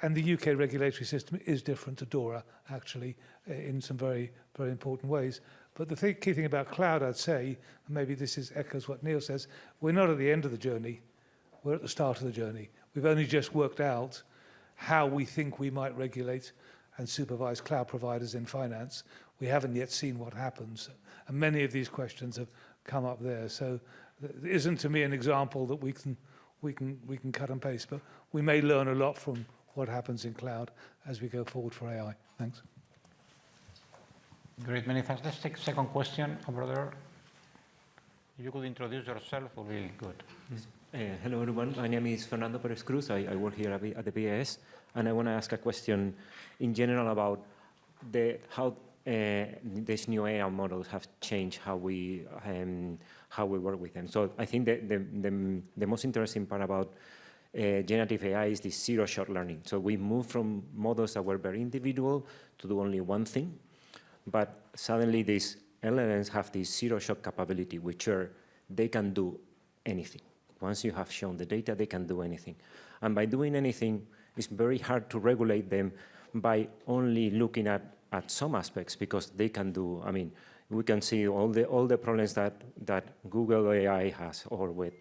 and the UK regulatory system is different to DORA, actually, in some very, very important ways. But the key thing about cloud, I'd say, and maybe this echoes what Neil says, we're not at the end of the journey. We're at the start of the journey. We've only just worked out how we think we might regulate and supervise cloud providers in finance. We haven't yet seen what happens. And many of these questions have come up there. So it isn't, to me, an example that we can cut and paste, but we may learn a lot from what happens in cloud as we go forward for AI. Thanks. Great, many thanks. Let's take a second question over there. If you could introduce yourself, would be good. Hello, everyone. My name is Fernando Perez Cruz. I work here at the BAS, and I want to ask a question in general about how these new AI models have changed how we work with them. So I think the most interesting part about generative AI is this zero-shot learning. So we move from models that were very individual to do only one thing, but suddenly these LLMs have this zero-shot capability, which they can do anything. Once you have shown the data, they can do anything. And by doing anything, it's very hard to regulate them by only looking at at some aspects because they can do, I mean, we can see all the problems that Google AI has, or with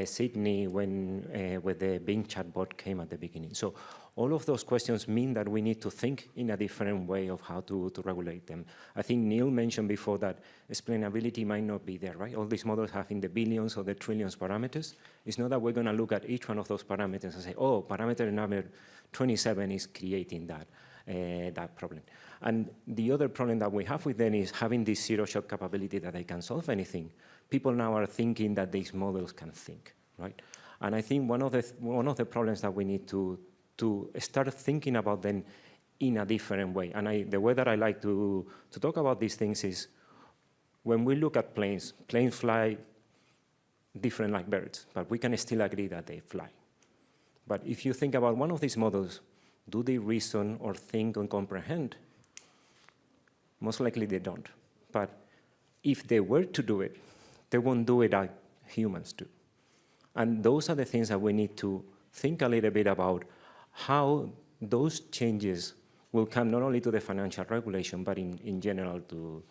Sydney when with the Bing chatbot came at the beginning. So all of those questions mean that we need to think in a different way of how to regulate them. I think Neil mentioned before that explainability might not be there, right? All these models have in the billions or the trillions parameters. It's not that we're going to look at each one of those parameters and say, oh, parameter number 27 is creating that problem. And the other problem that we have with them is having this zero-shot capability that they can solve anything. People now are thinking that these models can think, right? And I think one of the problems that we need to start thinking about them in a different way. And the way that I like to talk about these things is when we look at planes fly different like birds, but we can still agree that they fly. But if you think about one of these models, do they reason or think and comprehend? Most likely they don't. But if they were to do it, they won't do it like humans do. And those are the things that we need to think a little bit about, how those changes will come not only to the financial regulation, but in general to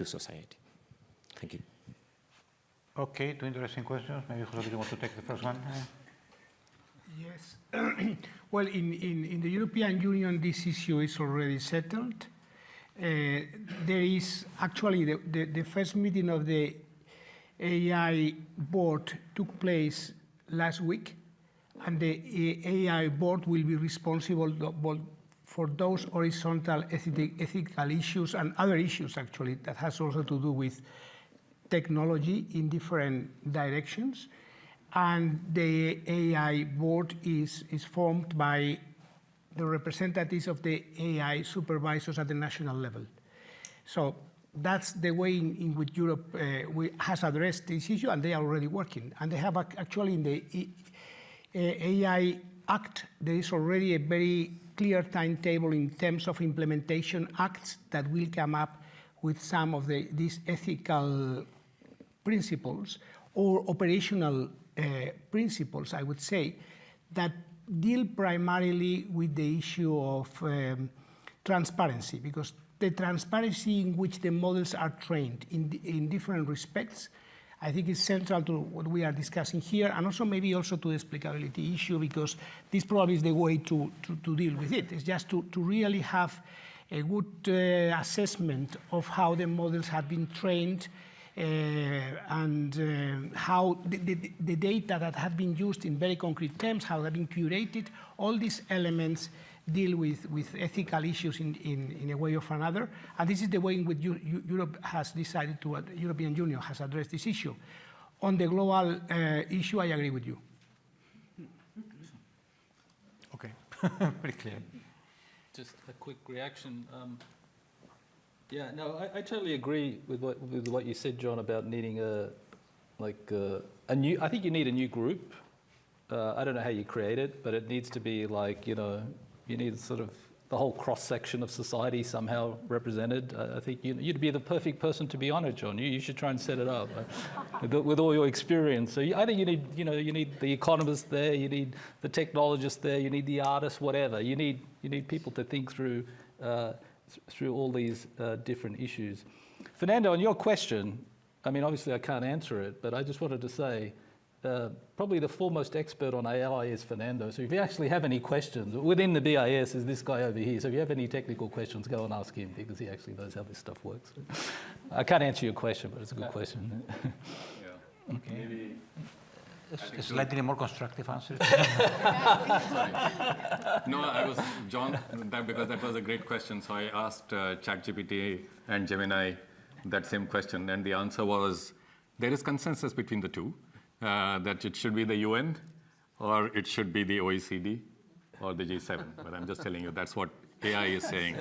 society. Thank you. Okay, two interesting questions. Maybe José Luis wants to take the first one. Yes. Well, in the European Union, this issue is already settled. There is actually the first meeting of the AI board took place last week, and the AI board will be responsible for those horizontal ethical issues and other issues actually that has also to do with technology in different directions. And the AI board is formed by the representatives of the AI supervisors at the national level. So that's the way in which Europe has addressed this issue, and they are already working. And they have actually in the AI Act, there is already a very clear timetable in terms of implementation acts that will come up with some of these ethical principles or operational principles, I would say, that deal primarily with the issue of transparency, because the transparency in which the models are trained in different respects, I think is central to what we are discussing here, and also maybe also to the explicability issue, because this probably is the way to deal with it. It's just to really have a good assessment of how the models have been trained, and how the data that have been used in very concrete terms, how they've been curated, all these elements deal with ethical issues in a way or another. And this is the way in which Europe has decided to, the European Union has addressed this issue. On the global issue, I agree with you. Okay, pretty clear. Just a quick reaction. Yeah, no, I totally agree with what you said, John, about needing a new. I think you need a new group. I don't know how you create it, but it needs to be like, you know, you need sort of the whole cross section of society somehow represented. I think you'd be the perfect person to be on it, John. You should try and set it up with all your experience. So I think you need the economists there, you need the technologists there, you need the artists, whatever. You need people to think through all these different issues. Fernando, on your question, I mean, obviously I can't answer it, but I just wanted to say, probably the foremost expert on AI is Fernando. So if you actually have any questions, within the BIS is this guy over here. So if you have any technical questions, go and ask him, because he actually knows how this stuff works. I can't answer your question, but it's a good question. Yeah. Okay. Maybe A slightly more constructive answer. No, I was, John, because that was a great question. So I asked ChatGPT and Gemini that same question, and the answer was, there is consensus between the two, that it should be the UN, or it should be the OECD, or the G7. But I'm just telling you, that's what AI is saying.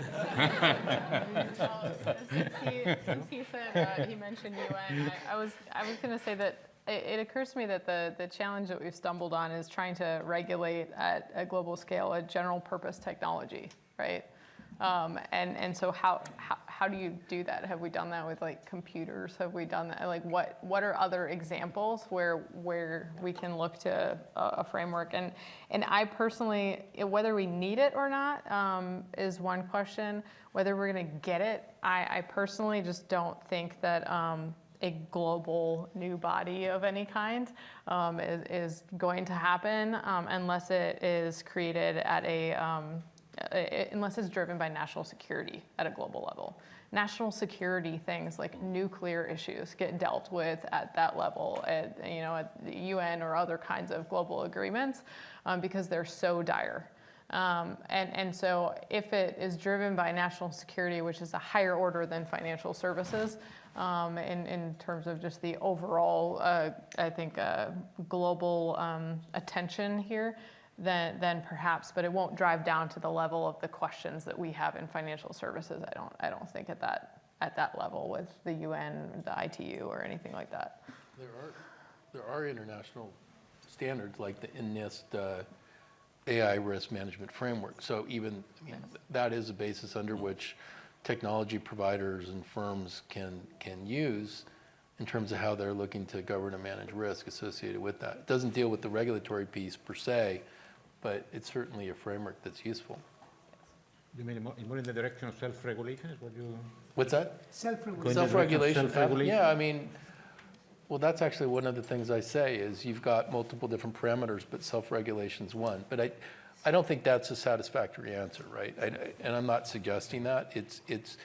Well, since he said, he mentioned UN, I was going to say that it occurs to me that the challenge that we've stumbled on is trying to regulate at a global scale a general purpose technology, right? And so how do you do that? Have we done that with like computers? Have we done that? Like what are other examples where we can look to a framework? And I personally, whether we need it or not is one question. Whether we're going to get it, I personally just don't think that a global new body of any kind is going to happen unless it is created at unless it's driven by national security at a global level. National security things like nuclear issues get dealt with at that level at the UN or other kinds of global agreements because they're so dire. And so if it is driven by national security, which is a higher order than financial services, in terms of just the overall, I think, global attention here, then perhaps, but it won't drive down to the level of the questions that we have in financial services. I don't think at that level with the UN, the ITU, or anything like that. There are international standards like the NIST AI risk management framework. So even that is a basis under which technology providers and firms can use in terms of how they're looking to govern and manage risk associated with that. It doesn't deal with the regulatory piece per se, but it's certainly a framework that's useful. You mean more in the direction of self-regulation? Is what you? What's that? Self-regulation. Self-regulation. Yeah, I mean, well, that's actually one of the things I say is you've got multiple different parameters, but self-regulation's one. But I don't think that's a satisfactory answer, right? And I'm not suggesting that. It's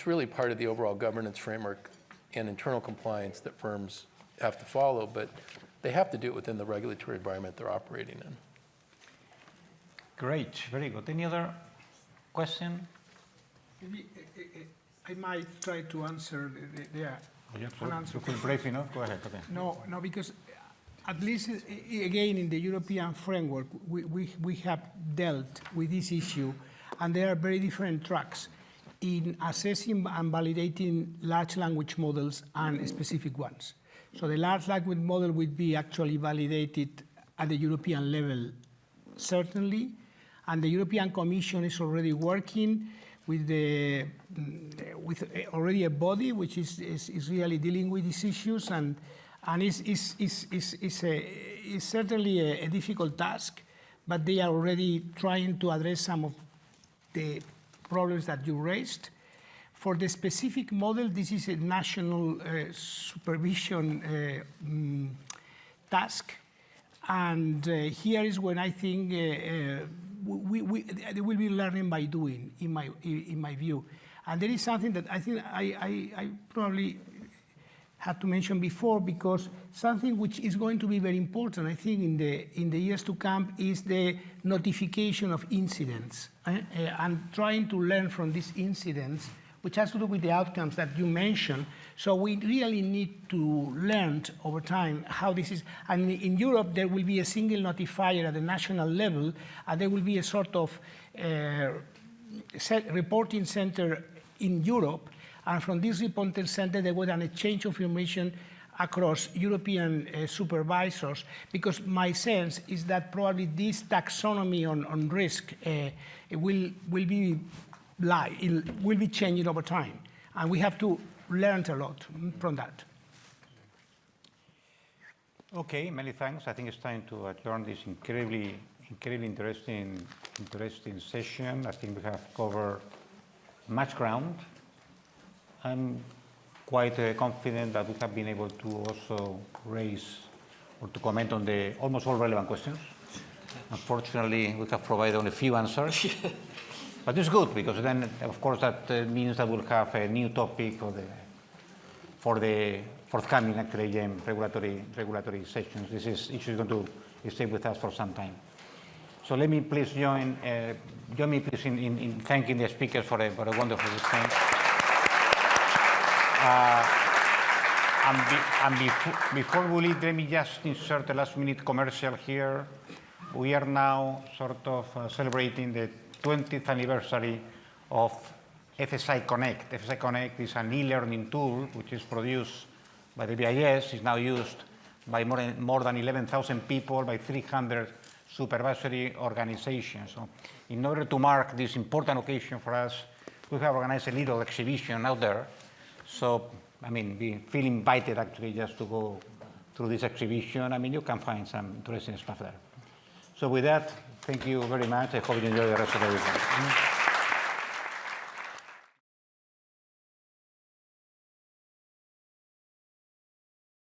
really part of the overall governance framework and internal compliance that firms have to follow, but they have to do it within the regulatory environment they're operating in. Great, very good. Any other question? Maybe I might try to answer an answer. You feel brave enough? Go ahead. Okay. No, because at least, again, in the European framework, we have dealt with this issue, and there are very different tracks in assessing and validating large language models and specific ones. So the large language model would be actually validated at the European level, certainly, and the European Commission is already working with already a body which is really dealing with these issues, and is certainly a difficult task, but they are already trying to address some of the problems that you raised. For the specific model, this is a national supervision task, and here is when I think they will be learning by doing, in my view. And there is something that I think I probably had to mention before, because something which is going to be very important, I think, in the years to come, is the notification of incidents and trying to learn from these incidents, which has to do with the outcomes that you mentioned. So we really need to learn over time how this is. And in Europe, there will be a single notifier at the national level, and there will be a sort of reporting center in Europe. And from this reporting center, there was an exchange of information across European supervisors, because my sense is that probably this taxonomy on risk will be changing over time. And we have to learn a lot from that. Okay, many thanks. I think it's time to adjourn this incredibly interesting session. I think we have covered much ground. I'm quite confident that we have been able to also raise or to comment on the almost all relevant questions. Unfortunately, we have provided only a few answers. But it's good, because then, of course, that means that we'll have a new topic for the forthcoming actually AGM regulatory sessions. This issue is going to stay with us for some time. So let me please join me please in thanking the speakers for a wonderful discussion. And before we leave, let me just insert a last-minute commercial here. We are now sort of celebrating the 20th anniversary of FSI Connect. FSI Connect is an e-learning tool which is produced by the BIS, is now used by more than 11,000 people, by 300 supervisory organization. So in order to mark this important occasion for us, we have organized a little exhibition out there. So, I mean, we feel invited actually just to go through this exhibition. I mean, you can find some interesting stuff there. So with that, thank you very much. I hope you enjoy the rest of the weekend.